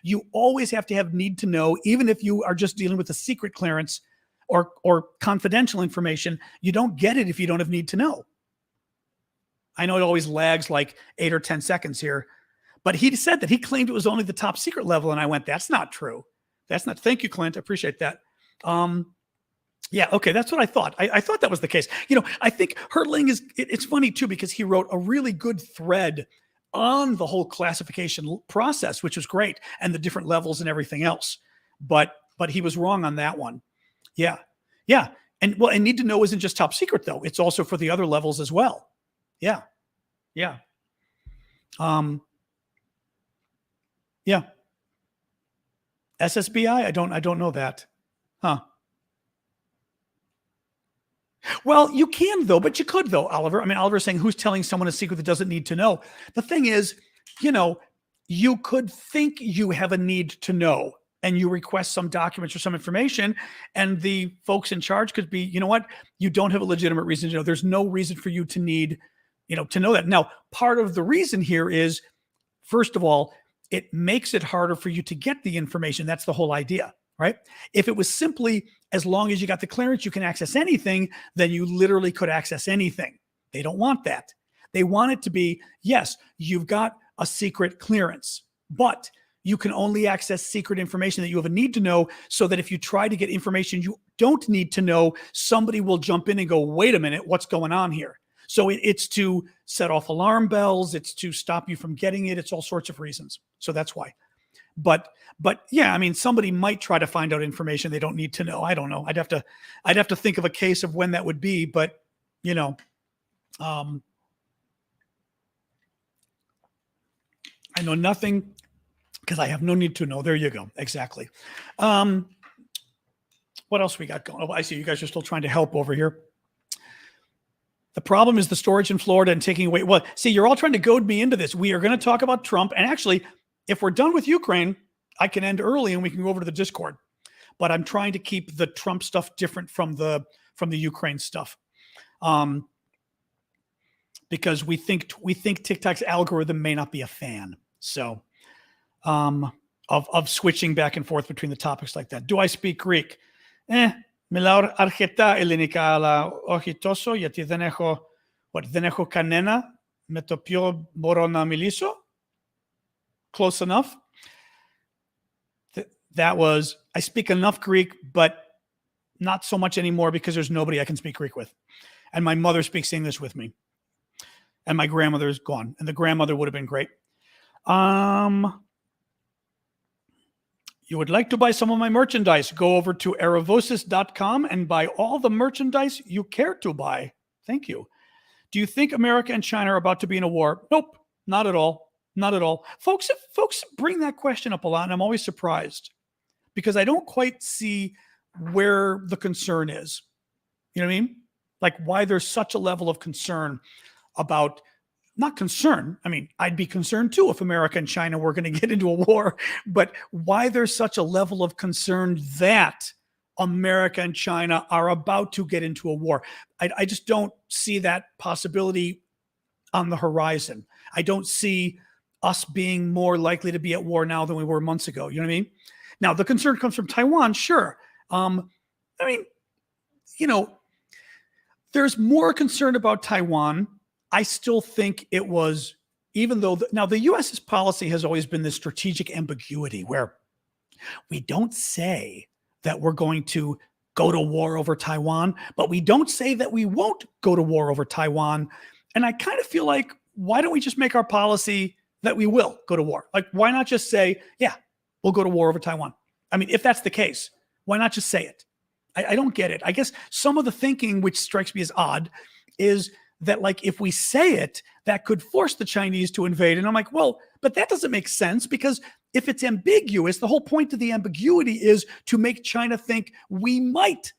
You always have to have need to know, even if you are just dealing with a secret clearance or confidential information. You don't get it if you don't have need to know. I know it always lags like 8 or 10 seconds here, but he said that he claimed it was only the top secret level. And I went, that's not true. That's not. Thank you, Clint. I appreciate that. Yeah. Okay. That's what I thought. I thought that was the case. I think Hertling it's funny too, because he wrote a really good thread on the whole classification process, which was great, and the different levels and everything else. But he was wrong on that one. Yeah. Yeah. And need to know isn't just top secret though. It's also for the other levels as well. Yeah. Yeah. Yeah. SSBI? I don't know that. Huh. Well, you can though, but you could though, Oliver. I mean, Oliver's saying who's telling someone a secret that doesn't need to know. The thing is, you could think you have a need to know and you request some documents or some information, and the folks in charge could be, you know what? You don't have a legitimate reason to know. There's no reason for you to need, to know that. Now, part of the reason here is, first of all, it makes it harder for you to get the information. That's the whole idea, right? If it was simply, as long as you got the clearance, you can access anything, then you literally could access anything. They don't want that. They want it to be, yes, you've got a secret clearance, but you can only access secret information that you have a need to know, so that if you try to get information you don't need to know, somebody will jump in and go, wait a minute, what's going on here? So it's to set off alarm bells. It's to stop you from getting it. It's all sorts of reasons. So that's why. But yeah, I mean, somebody might try to find out information they don't need to know. I don't know. I'd have to think of a case of when that would be, but I know nothing because I have no need to know. There you go. Exactly. What else we got going? Oh, I see you guys are still trying to help over here. The problem is the storage in Florida and taking away. Well, see, you're all trying to goad me into this. We are going to talk about Trump. And actually, if we're done with Ukraine, I can end early and we can go over to the Discord. But I'm trying to keep the Trump stuff different from the Ukraine stuff. Because we think TikTok's algorithm may not be a fan. So of switching back and forth between the topics like that. Do I speak Greek? Milaur archeta ελληνικά, αλλά όχι τόσο, γιατί δεν έχω κανένα με το οποίο μπορώ να μιλήσω. Close enough. That was, I speak enough Greek, but not so much anymore because there's nobody I can speak Greek with. And my mother speaks English with me. And my grandmother is gone. And the grandmother would have been great. You would like to buy some of my merchandise, go over to aravosis.com and buy all the merchandise you care to buy. Thank you. Do you think America and China are about to be in a war? Nope, not at all. Not at all. Folks bring that question up a lot, and I'm always surprised because I don't quite see where the concern is. You know what I mean? Like why there's such a level of concern about, not concern. I mean, I'd be concerned too if America and China were going to get into a war, but why there's such a level of concern that America and China are about to get into a war. I just don't see that possibility on the horizon. I don't see us being more likely to be at war now than we were months ago. You know what I mean? Now, the concern comes from Taiwan, sure. I mean, there's more concern about Taiwan. I still think it was, even though, now the U.S.'s policy has always been this strategic ambiguity where we don't say that we're going to go to war over Taiwan, but we don't say that we won't go to war over Taiwan. And I kind of feel like, why don't we just make our policy that we will go to war? Like, why not just say, yeah, we'll go to war over Taiwan? I mean, if that's the case, why not just say it? I don't get it. I guess some of the thinking, which strikes me as odd, is that like, if we say it, that could force the Chinese to invade. And I'm like, well, but that doesn't make sense, because if it's ambiguous, the whole point of the ambiguity is to make China think we might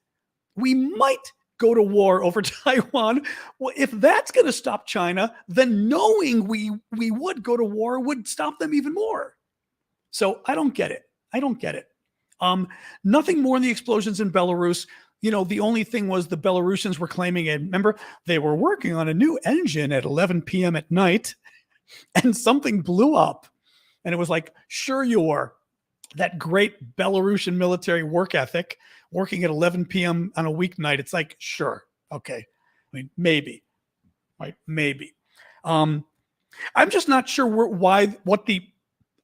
go to war over Taiwan. Well, if that's going to stop China, then knowing we would go to war would stop them even more. So I don't get it. I don't get it. Nothing more than the explosions in Belarus. The only thing was the Belarusians were claiming it. Remember, they were working on a new engine at 11 p.m. at night, and something blew up. And it was like, sure you were. That great Belarusian military work ethic, working at 11 p.m. on a weeknight. It's like, sure, okay. I mean, maybe, right? Maybe. I'm just not sure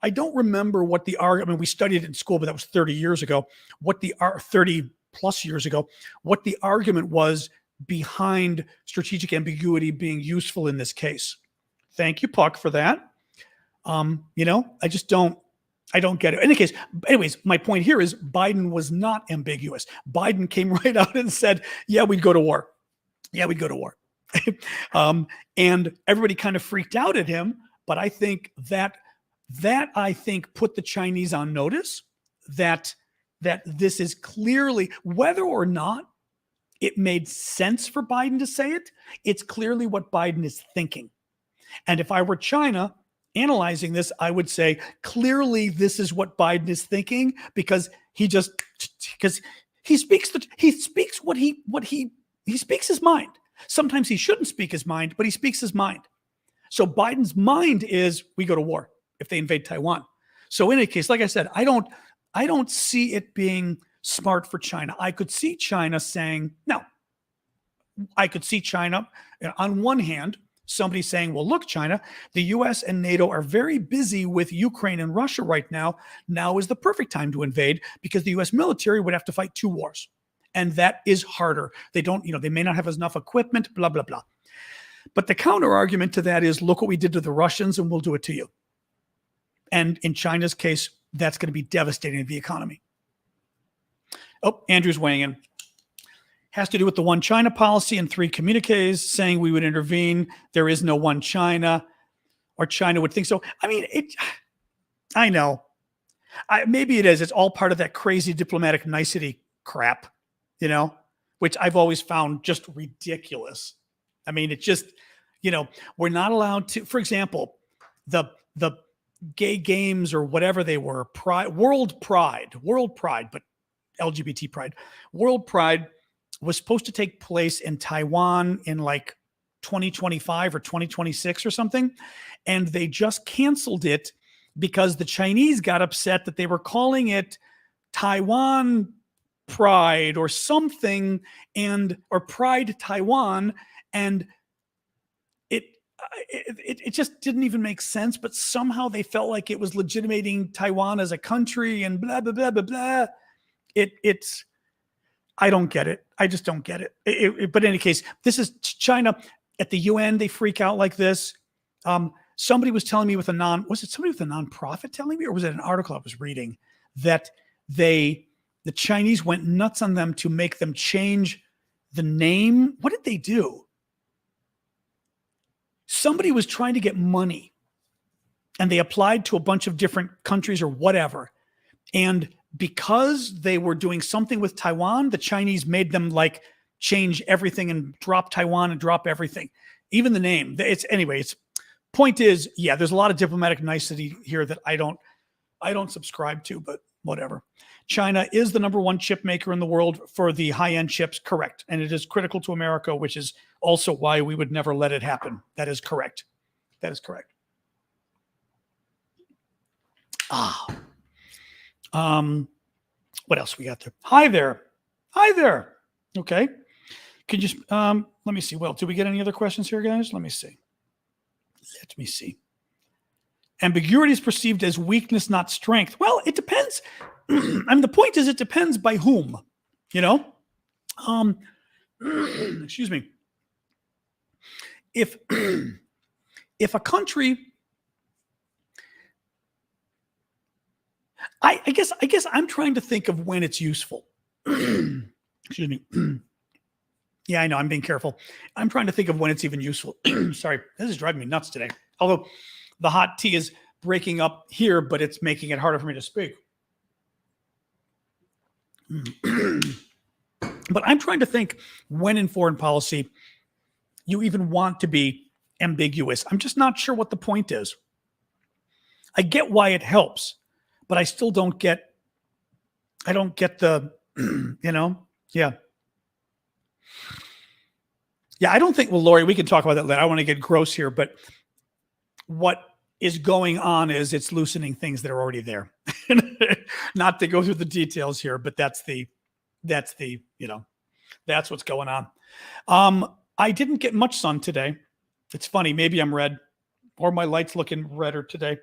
I don't remember what the argument. I mean, we studied it in school, but that was 30 years ago. 30 plus years ago, what the argument was behind strategic ambiguity being useful in this case. Thank you, Puck, for that. I don't get it. In any case, anyways, my point here is Biden was not ambiguous. Biden came right out and said, yeah, we'd go to war. Yeah, we'd go to war. And everybody kind of freaked out at him. But I think that I think put the Chinese on notice that this is clearly, whether or not it made sense for Biden to say it, it's clearly what Biden is thinking. And if I were China analyzing this, I would say clearly this is what Biden is thinking, because he speaks his mind. Sometimes he shouldn't speak his mind, but he speaks his mind. So Biden's mind is we go to war if they invade Taiwan. So in any case, like I said, I don't see it being smart for China. I could see China saying, no. I could see China, on one hand, somebody saying, well, look, China, the US and NATO are very busy with Ukraine and Russia right now. Now is the perfect time to invade, because the US military would have to fight 2 wars. And that is harder. They may not have enough equipment, blah, blah, blah. But the counter argument to that is, look what we did to the Russians and we'll do it to you. And in China's case, that's going to be devastating to the economy. Oh, Andrew's weighing in. Has to do with the one China policy and 3 communiques saying we would intervene. There is no one China, or China would think so. I mean, I know. Maybe it is. It's all part of that crazy diplomatic nicety crap, which I've always found just ridiculous. I mean, it's just, we're not allowed to, for example, the gay games or whatever they were, World Pride, but LGBT Pride. World Pride was supposed to take place in Taiwan in like 2025 or 2026 or something. And they just canceled it because the Chinese got upset that they were calling it Taiwan Pride or something, or Pride Taiwan. And it just didn't even make sense, but somehow they felt like it was legitimating Taiwan as a country and blah, blah, blah, blah, blah. I don't get it. I just don't get it. But in any case, this is China. At the UN, they freak out like this. Somebody was telling me was it somebody with a nonprofit telling me, or was it an article I was reading, that the Chinese went nuts on them to make them change the name? What did they do? Somebody was trying to get money, and they applied to a bunch of different countries or whatever. And because they were doing something with Taiwan, the Chinese made them like change everything and drop Taiwan and drop everything, even the name. Point is, yeah, there's a lot of diplomatic nicety here that I don't subscribe to, but whatever. China is the number 1 chip maker in the world for the high-end chips, correct. And it is critical to America, which is also why we would never let it happen. That is correct. That is correct. What else we got there? Hi there. Okay. Could you, let me see. Well, did we get any other questions here, guys? Let me see. Ambiguity is perceived as weakness, not strength. Well, it depends. I mean, the point is, it depends by whom, excuse me. If a country, I guess I'm trying to think of when it's useful. Excuse me. Yeah, I know. I'm being careful. I'm trying to think of when it's even useful. Sorry, this is driving me nuts today. Although the hot tea is breaking up here, but it's making it harder for me to speak. But I'm trying to think when in foreign policy you even want to be ambiguous. I'm just not sure what the point is. I get why it helps, but I still don't get, I don't get the, yeah. Yeah, I don't think, well, Lori, we can talk about that later. I want to get gross here, but what is going on is it's loosening things that are already there. Not to go through the details here, but that's that's what's going on. I didn't get much sun today. It's funny. Maybe I'm red or my light's looking redder today.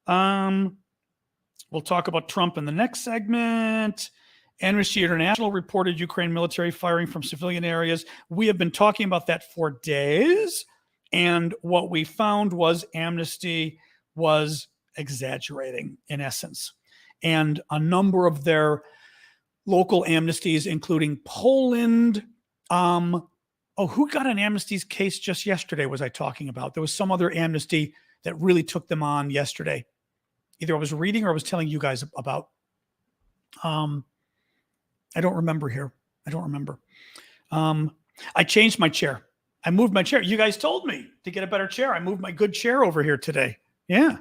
We'll talk about Trump in the next segment. Amnesty International reported Ukraine military firing from civilian areas. We have been talking about that for days. And what we found was Amnesty was exaggerating in essence. And a number of their local amnesties, including Poland. Who got an amnesty's case just yesterday was I talking about? There was some other amnesty that really took them on yesterday. Either I was reading or I was telling you guys about. I don't remember here. I don't remember. I changed my chair. I moved my chair. You guys told me to get a better chair. I moved my good chair over here today. Yeah.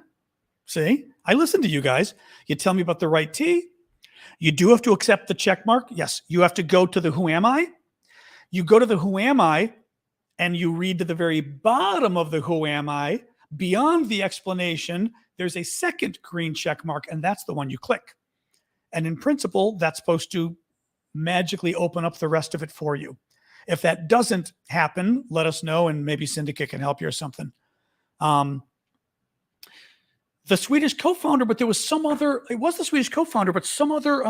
See, I listened to you guys. You tell me about the right tea. You do have to accept the check mark. Yes. You have to go to the who am I. You go to the who am I and you read to the very bottom of the who am I. Beyond the explanation, there's a second green check mark, and that's the one you click. And in principle, that's supposed to magically open up the rest of it for you. If that doesn't happen, let us know, and maybe Syndicate can help you or something. The Swedish co-founder, but there was some other, it was the Swedish co-founder, but some other,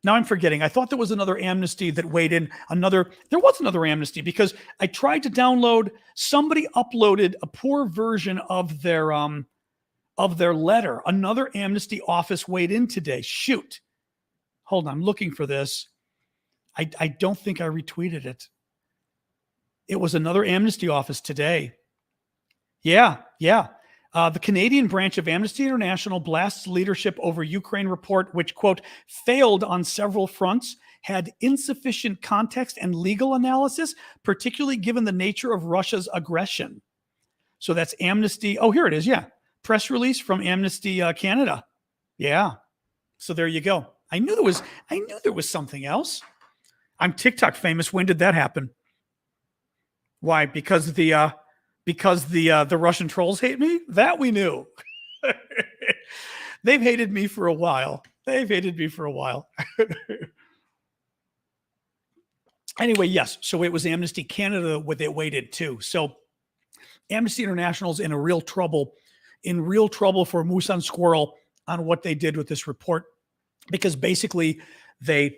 now I'm forgetting. I thought there was another amnesty that weighed in. There was another amnesty because I tried to download, somebody uploaded a poor version of their letter. Another amnesty office weighed in today. Shoot. Hold on, I'm looking for this. I don't think I retweeted it. It was another amnesty office today. Yeah. The Canadian branch of Amnesty International blasts leadership over Ukraine report, which, quote, failed on several fronts, had insufficient context and legal analysis, particularly given the nature of Russia's aggression. So that's Amnesty. Oh, here it is. Yeah. Press release from Amnesty Canada. Yeah. So there you go. I knew there was something else. I'm TikTok famous. When did that happen? Why? Because the Russian trolls hate me? That we knew. They've hated me for a while. Anyway, yes. So it was Amnesty Canada where they waited too. So Amnesty International's in real trouble for Moose on Squirrel on what they did with this report, because basically they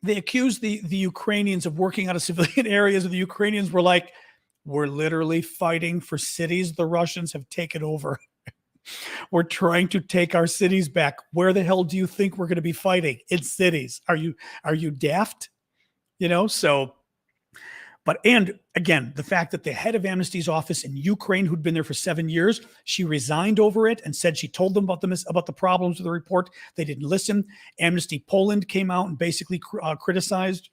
accused the Ukrainians of working out of civilian areas, and the Ukrainians were like, we're literally fighting for cities the Russians have taken over. We're trying to take our cities back. Where the hell do you think we're going to be fighting? In cities. Are you daft? And again, the fact that the head of Amnesty's office in Ukraine, who'd been there for 7 years, she resigned over it and said she told them about the problems with the report. They didn't listen. Amnesty Poland came out and basically criticized.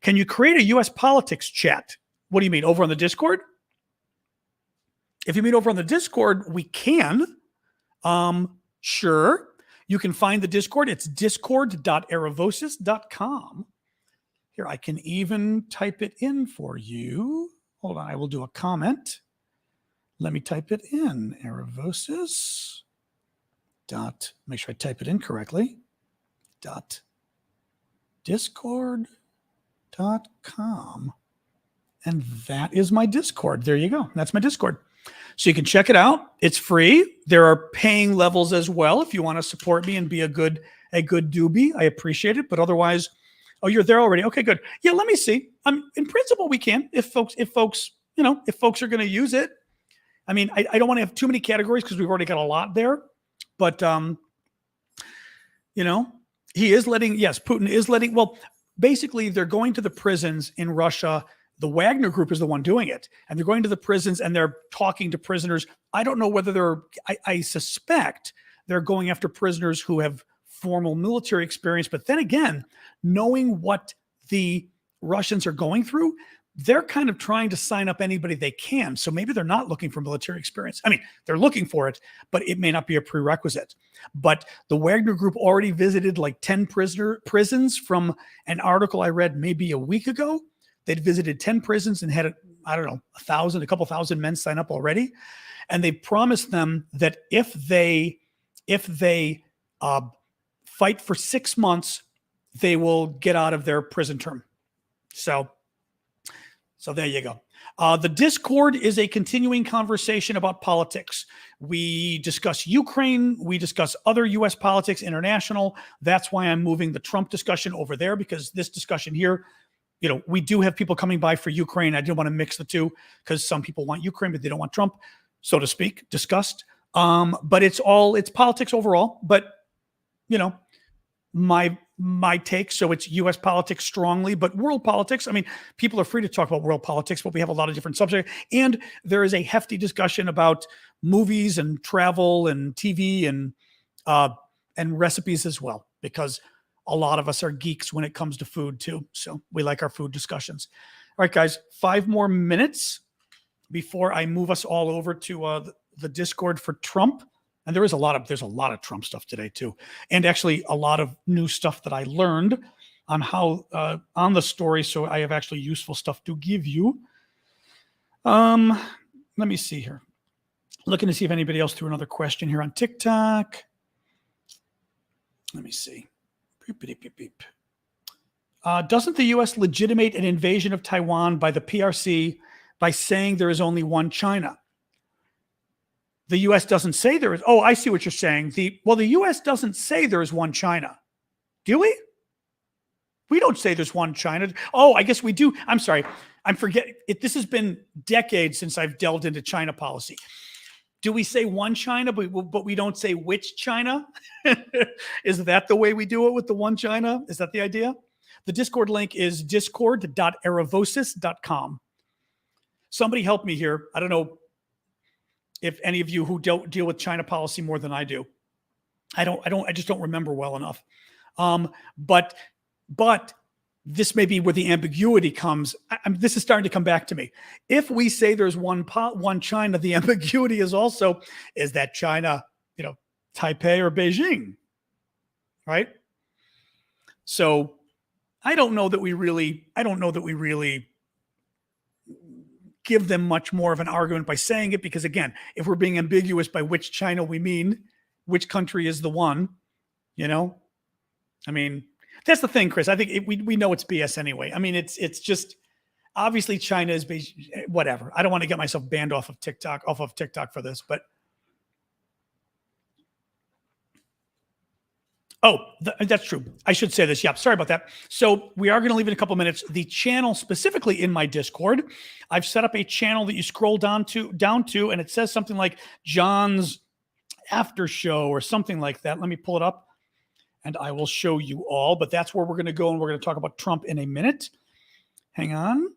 Can you create a U.S. politics chat? What do you mean, over on the Discord? If you mean over on the Discord, we can. Sure. You can find the Discord. It's discord.aravosis.com. Here, I can even type it in for you. Hold on, I will do a comment. Let me type it in. Aravosis. Make sure I type it in correctly. Discord.com. And that is my Discord. There you go. That's my Discord. So you can check it out. It's free. There are paying levels as well if you want to support me and be a good doobie. I appreciate it. But otherwise, oh, you're there already. Okay, good. Yeah, let me see. In principle, we can if folks are going to use it. I mean, I don't want to have too many categories because we've already got a lot there. But he is letting. Yes, Putin is letting. Well, basically, they're going to the prisons in Russia. The Wagner Group is the one doing it, and they're going to the prisons and they're talking to prisoners. I don't know whether I suspect they're going after prisoners who have formal military experience. But then again, knowing what the Russians are going through, they're kind of trying to sign up anybody they can. So maybe they're not looking for military experience. I mean, they're looking for it, but it may not be a prerequisite. But the Wagner Group already visited like 10 prisons from an article I read maybe a week ago. They'd visited 10 prisons and had, I don't know, a couple thousand men sign up already. And they promised them that if they fight for 6 months, they will get out of their prison term. So there you go. The Discord is a continuing conversation about politics. We discuss Ukraine. We discuss other U.S. politics, international. That's why I'm moving the Trump discussion over there, because this discussion here, we do have people coming by for Ukraine. I didn't want to mix the two because some people want Ukraine, but they don't want Trump, so to speak, discussed. But it's politics overall. But, my take. So it's U.S. politics strongly, but world politics. I mean, people are free to talk about world politics, but we have a lot of different subjects. And there is a hefty discussion about movies and travel and TV and recipes as well, because a lot of us are geeks when it comes to food too. So we like our food discussions. All right, guys, 5 more minutes before I move us all over to the Discord for Trump. And there's a lot of Trump stuff today too. And actually a lot of new stuff that I learned on how, on the story. So I have actually useful stuff to give you. Let me see here. Looking to see if anybody else threw another question here on TikTok. Let me see. Beep, beep, beep, beep. Doesn't the U.S. legitimate an invasion of Taiwan by the PRC by saying there is only one China? The U.S. doesn't say there is. Oh, I see what you're saying. The U.S. doesn't say there is one China. Do we? We don't say there's one China. Oh, I guess we do. I'm sorry. I'm forgetting. This has been decades since I've delved into China policy. Do we say one China, but we don't say which China? Is that the way we do it with the one China? Is that the idea? The Discord link is discord.aravosis.com. Somebody help me here. I don't know if any of you who don't deal with China policy more than I do. I just don't remember well enough. But this may be where the ambiguity comes. This is starting to come back to me. If we say there's one China, the ambiguity is also, is that China, Taipei or Beijing, right? So I don't know that we really give them much more of an argument by saying it, because again, if we're being ambiguous by which China we mean, which country is the one, I mean, that's the thing, Chris. I think we know it's BS anyway. I mean, it's just obviously China is Beijing, whatever. I don't want to get myself banned off of TikTok for this, but that's true. I should say this. Yeah, sorry about that. So we are going to leave in a couple minutes. The channel specifically in my Discord, I've set up a channel that you scroll down to, and it says something like John's After Show or something like that. Let me pull it up, and I will show you all. But that's where we're going to go, and we're going to talk about Trump in a minute. Hang on.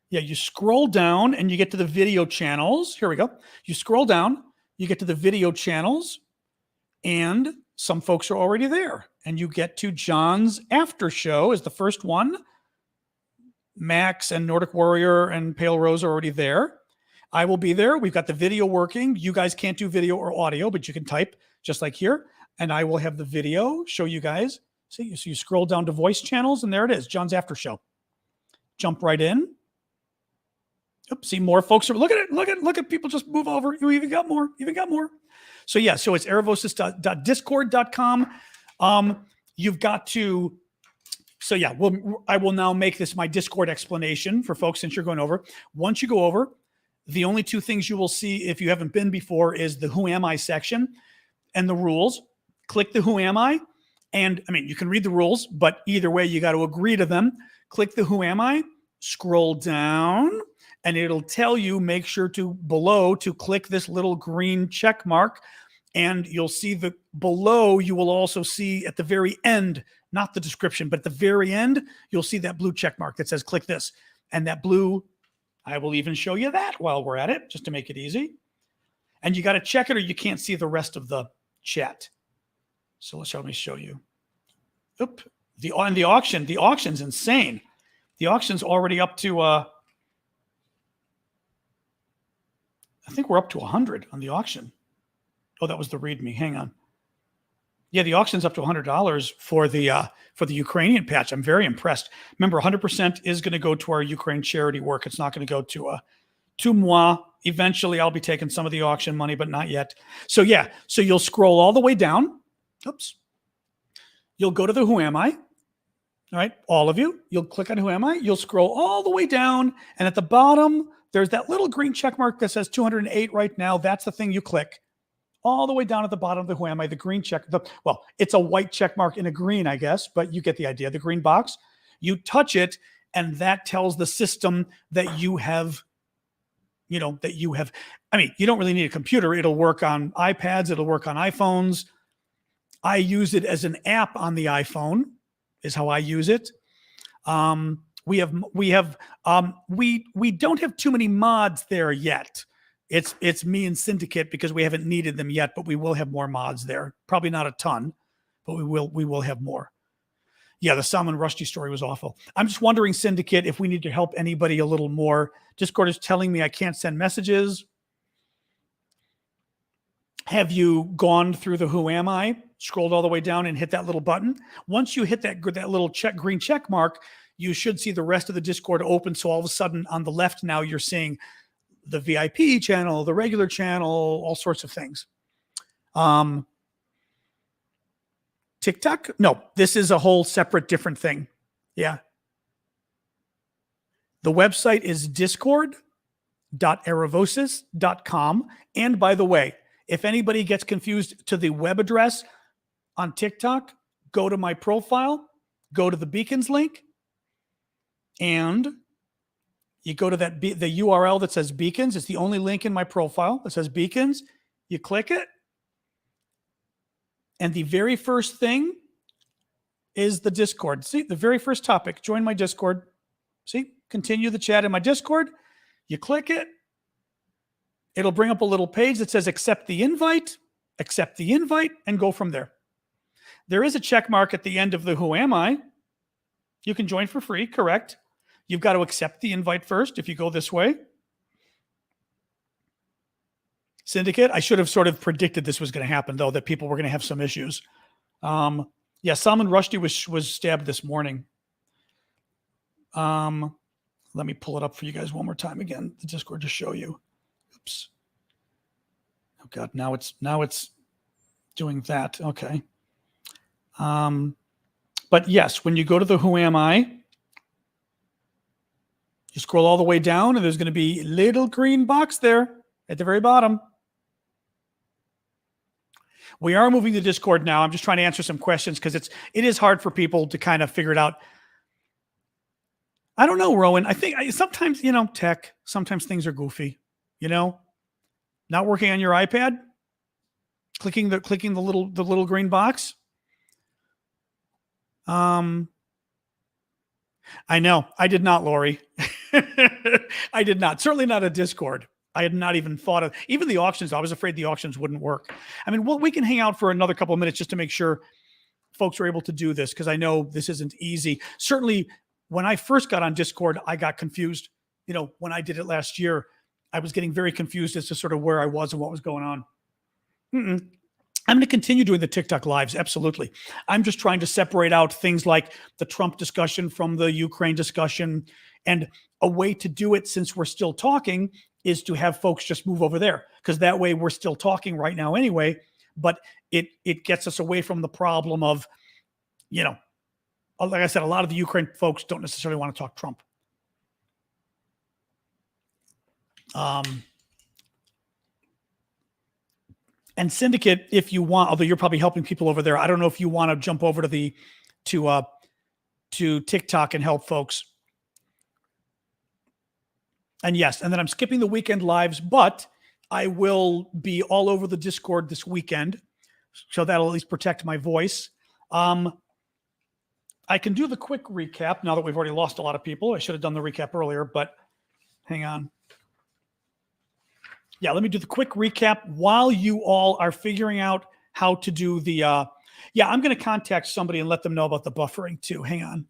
Yeah, you scroll down, and you get to the video channels. Here we go. You scroll down, you get to the video channels, and some folks are already there, and you get to John's After Show is the first one. Max and Nordic Warrior and Pale Rose are already there. I will be there. We've got the video working. You guys can't do video or audio, but you can type just like here, and I will have the video show you guys. See, so you scroll down to voice channels, and there it is, John's After Show. Jump right in. Oops, see, more folks are, look at people just move over. You even got more. So yeah, so it's aravosis.discord.com. You've got to, so yeah, I will now make this my Discord explanation for folks since you're going over. Once you go over, the only 2 things you will see if you haven't been before is the Who Am I section and the rules. Click the Who Am I, and I mean, you can read the rules, but either way, you got to agree to them. Click the Who Am I, scroll down, and it'll tell you, make sure to below to click this little green check mark, and you'll see the below. You will also see at the very end, not the description, but at the very end, you'll see that blue check mark that says click this. And that blue, I will even show you that while we're at it, just to make it easy. And you got to check it or you can't see the rest of the chat. So let me show you. Oop. The auction's insane. The auction's already up to I think we're up to 100 on the auction. Oh, that was the README. Hang on. Yeah, the auction's up to $100 for the Ukrainian patch. I'm very impressed. Remember, 100% is going to go to our Ukraine charity work. It's not going to go to moi. Eventually, I'll be taking some of the auction money, but not yet. So yeah, so you'll scroll all the way down. Oops. You'll go to the Who Am I? All right, all of you. You'll click on Who Am I? You'll scroll all the way down, and at the bottom, there's that little green check mark that says 208 right now. That's the thing you click. All the way down at the bottom of the Who Am I? The green check. Well, it's a white check mark in a green, I guess, but you get the idea. The green box. You touch it, and that tells the system that you have. I mean, you don't really need a computer. It'll work on iPads. It'll work on iPhones. I use it as an app on the iPhone. Is how I use it. We don't have too many mods there yet. It's me and Syndicate because we haven't needed them yet, but we will have more mods there. Probably not a ton, but we will have more. Yeah, the Salman Rushdie story was awful. I'm just wondering, Syndicate, if we need to help anybody a little more. Discord is telling me I can't send messages. Have you gone through the Who Am I? Scrolled all the way down and hit that little button. Once you hit that little green check mark, you should see the rest of the Discord open. So all of a sudden on the left now you're seeing the VIP channel, the regular channel, all sorts of things. TikTok? No, this is a whole separate different thing. Yeah. The website is discord.aravosis.com. And by the way, if anybody gets confused to the web address on TikTok, go to my profile, go to the beacons link, and you go to the URL that says beacons. It's the only link in my profile that says beacons. You click it, and the very first thing is the Discord. See, the very first topic, join my Discord. See, continue the chat in my Discord. You click it. It'll bring up a little page that says accept the invite, and go from there. There is a check mark at the end of the Who Am I? You can join for free, correct? You've got to accept the invite first if you go this way. Syndicate, I should have sort of predicted this was going to happen, though, that people were going to have some issues. Yeah, Salman Rushdie was stabbed this morning. Let me pull it up for you guys one more time again, the Discord, to show you. Oops. Oh God, now it's doing that. Okay. But yes, when you go to the Who Am I, you scroll all the way down and there's going to be a little green box there at the very bottom. We are moving to Discord now. I'm just trying to answer some questions because it is hard for people to kind of figure it out. I don't know, Rowan. I think sometimes, tech, sometimes things are goofy, not working on your iPad, clicking the little green box. I know. I did not, Lori. I did not. Certainly not a Discord. I had not even thought of even the auctions. I was afraid the auctions wouldn't work. I mean, we can hang out for another couple of minutes just to make sure folks are able to do this because I know this isn't easy. Certainly, when I first got on Discord, I got confused. When I did it last year, I was getting very confused as to sort of where I was and what was going on. I'm going to continue doing the TikTok lives. Absolutely. I'm just trying to separate out things like the Trump discussion from the Ukraine discussion. And a way to do it, since we're still talking, is to have folks just move over there, because that way we're still talking right now anyway. But it gets us away from the problem of, like I said, a lot of the Ukraine folks don't necessarily want to talk Trump. And Syndicate, if you want, although you're probably helping people over there, I don't know if you want to jump over to TikTok and help folks. And yes, and then I'm skipping the weekend lives, but I will be all over the Discord this weekend, so that'll at least protect my voice. I can do the quick recap now that we've already lost a lot of people. I should have done the recap earlier, but hang on. Yeah, let me do the quick recap while you all are figuring out how to do the Yeah, I'm going to contact somebody and let them know about the buffering too. Hang on.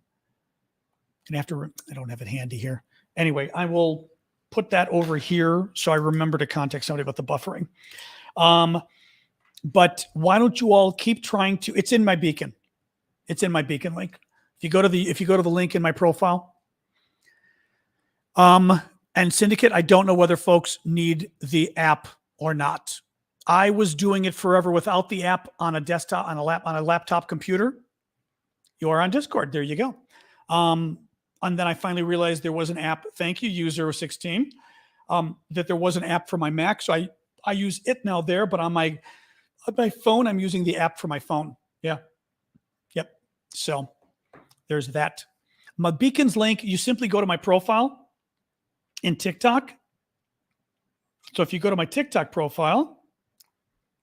And after I don't have it handy here. Anyway, I will put that over here so I remember to contact somebody about the buffering. But why don't you all keep trying to? It's in my beacon. It's in my beacon link. If you go to the link in my profile, and Syndicate, I don't know whether folks need the app or not. I was doing it forever without the app on a desktop, on a laptop computer. You are on Discord. There you go. And then I finally realized there was an app. Thank you, user 16. That there was an app for my Mac, so I use it now there. But on my phone, I'm using the app for my phone. Yeah. Yep. So there's that. My beacons link. You simply go to my profile in TikTok. So if you go to my TikTok profile,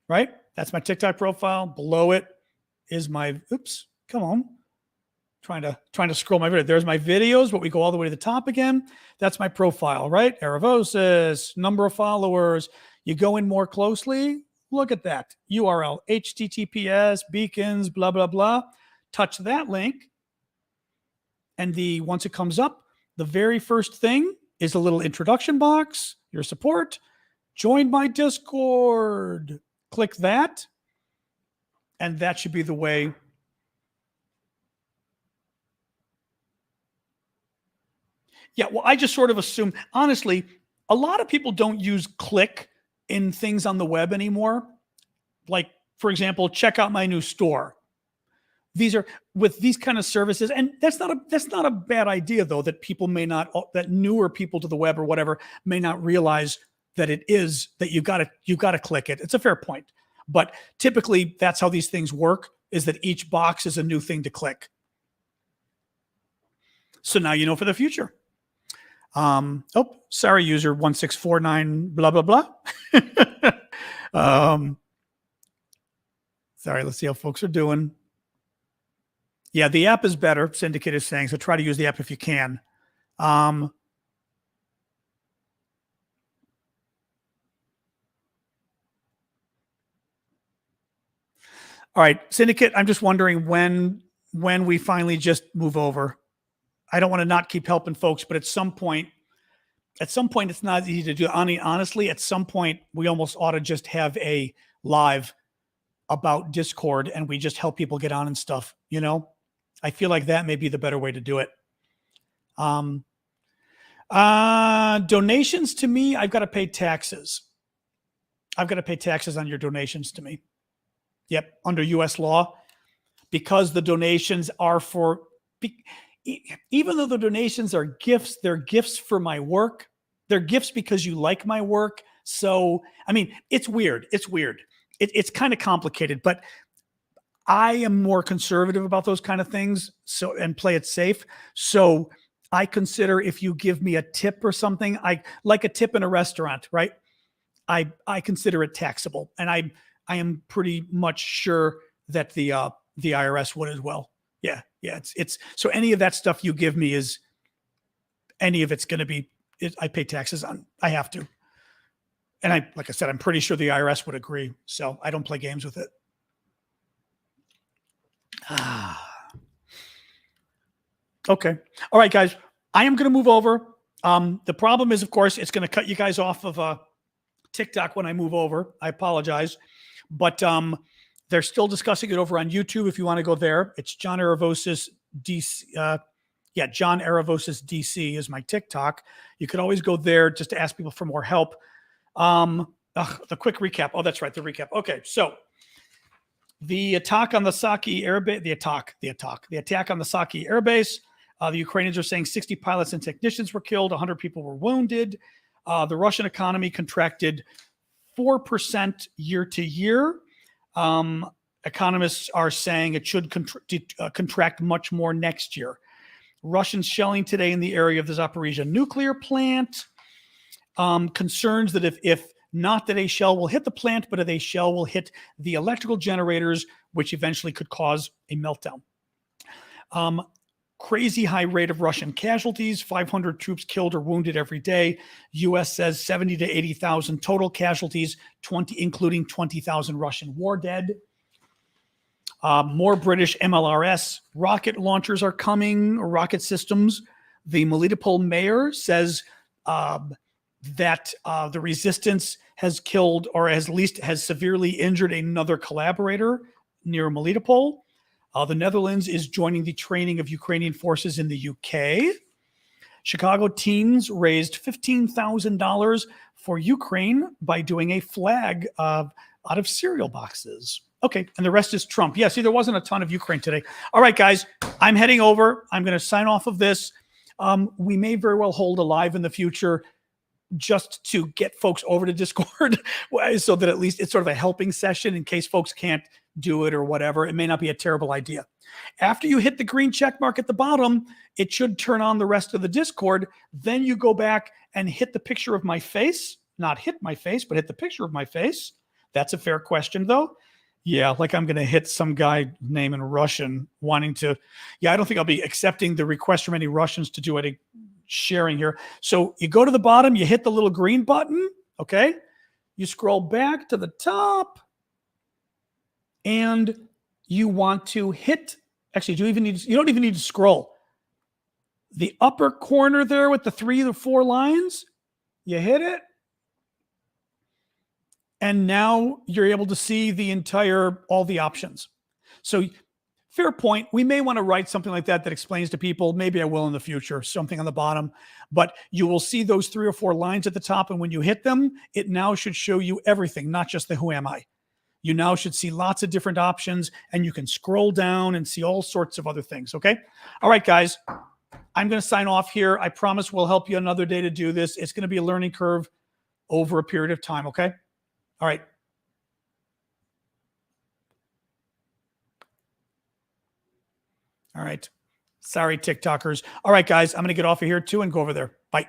right? That's my TikTok profile. Below it is my, oops, come on. Trying to scroll my video. There's my videos, but we go all the way to the top again. That's my profile, right? Aravosis, number of followers. You go in more closely. Look at that. URL, HTTPS, beacons, blah, blah, blah. Touch that link. And once it comes up, the very first thing is a little introduction box, your support, join my Discord. Click that. And that should be the way. Yeah, well, I just sort of assume, honestly, a lot of people don't use click in things on the web anymore. Like, for example, check out my new store. These are with these kind of services, and that's not a bad idea, though, that people may not, that newer people to the web or whatever may not realize that it is that you got to click it. It's a fair point, but typically that's how these things work: is that each box is a new thing to click. So now you know for the future. Oh, sorry, user 1649, blah, blah, blah. Sorry, let's see how folks are doing. Yeah, the app is better, Syndicate is saying, so try to use the app if you can. All right, Syndicate, I'm just wondering when we finally just move over. I don't want to not keep helping folks, but at some point, it's not easy to do. Honestly, at some point, we almost ought to just have a live about Discord and we just help people get on and stuff. You know, I feel like that may be the better way to do it. Donations to me, I've got to pay taxes. I've got to pay taxes on your donations to me. Yep, under U.S. law, because the donations are for. Even though the donations are gifts, they're gifts for my work. They're gifts because you like my work. So, I mean, it's weird. It's kind of complicated, but I am more conservative about those kind of things. So, and play it safe. So I consider if you give me a tip or something, I like a tip in a restaurant, right? I consider it taxable. And I am pretty much sure that the IRS would as well. Yeah. It's so any of that stuff you give me is any of it's going to be, I pay taxes on. I have to. And like I said, I'm pretty sure the IRS would agree. So I don't play games with it. Okay. All right, guys, I am going to move over. The problem is, of course, it's going to cut you guys off of TikTok when I move over. I apologize, but they're still discussing it over on YouTube. If you want to go there, it's John Aravosis DC. John Aravosis DC is my TikTok. You could always go there just to ask people for more help. The quick recap. Oh, that's right, the recap. Okay, so the attack on the Saki airbase, the attack on the Saki airbase. The Ukrainians are saying 60 pilots and technicians were killed, 100 people were wounded. The Russian economy contracted 4% year to year. Economists are saying it should contract much more next year. Russian shelling today in the area of the Zaporizhzhia nuclear plant. Concerns that if not that a shell will hit the plant, but that a shell will hit the electrical generators, which eventually could cause a meltdown. Crazy high rate of Russian casualties, 500 troops killed or wounded every day. U.S. says 70 to 80,000 total casualties, including 20,000 Russian war dead. More British MLRS rocket launchers are coming, or rocket systems. The Melitopol mayor says that the resistance has killed, or at least has severely injured, another collaborator near Melitopol. The Netherlands is joining the training of Ukrainian forces in the UK. Chicago teens raised $15,000 for Ukraine by doing a flag out of cereal boxes. Okay, and the rest is Trump. Yeah, see, there wasn't a ton of Ukraine today. All right, guys, I'm heading over. I'm going to sign off of this. We may very well hold a live in the future just to get folks over to Discord so that at least it's sort of a helping session in case folks can't do it or whatever. It may not be a terrible idea. After you hit the green check mark at the bottom, it should turn on the rest of the Discord. Then you go back and hit the picture of my face. Not hit my face, but hit the picture of my face. That's a fair question, though. Yeah, like I'm going to hit some guy name in Russian wanting to. Yeah, I don't think I'll be accepting the request from any Russians to do any sharing here. So you go to the bottom, you hit the little green button, okay? You scroll back to the top, and you want to hit, actually, you don't even need to scroll. The upper corner there with the 3 or 4 lines, you hit it, and now you're able to see all the options. So fair point. We may want to write something like that explains to people. Maybe I will in the future, something on the bottom. But you will see those 3 or 4 lines at the top. And when you hit them, it now should show you everything, not just the who am I. You now should see lots of different options, and you can scroll down and see all sorts of other things, okay? All right, guys. I'm going to sign off here. I promise we'll help you another day to do this. It's going to be a learning curve over a period of time, okay? All right. All right. Sorry, TikTokers. All right, guys, I'm going to get off of here too and go over there. Bye.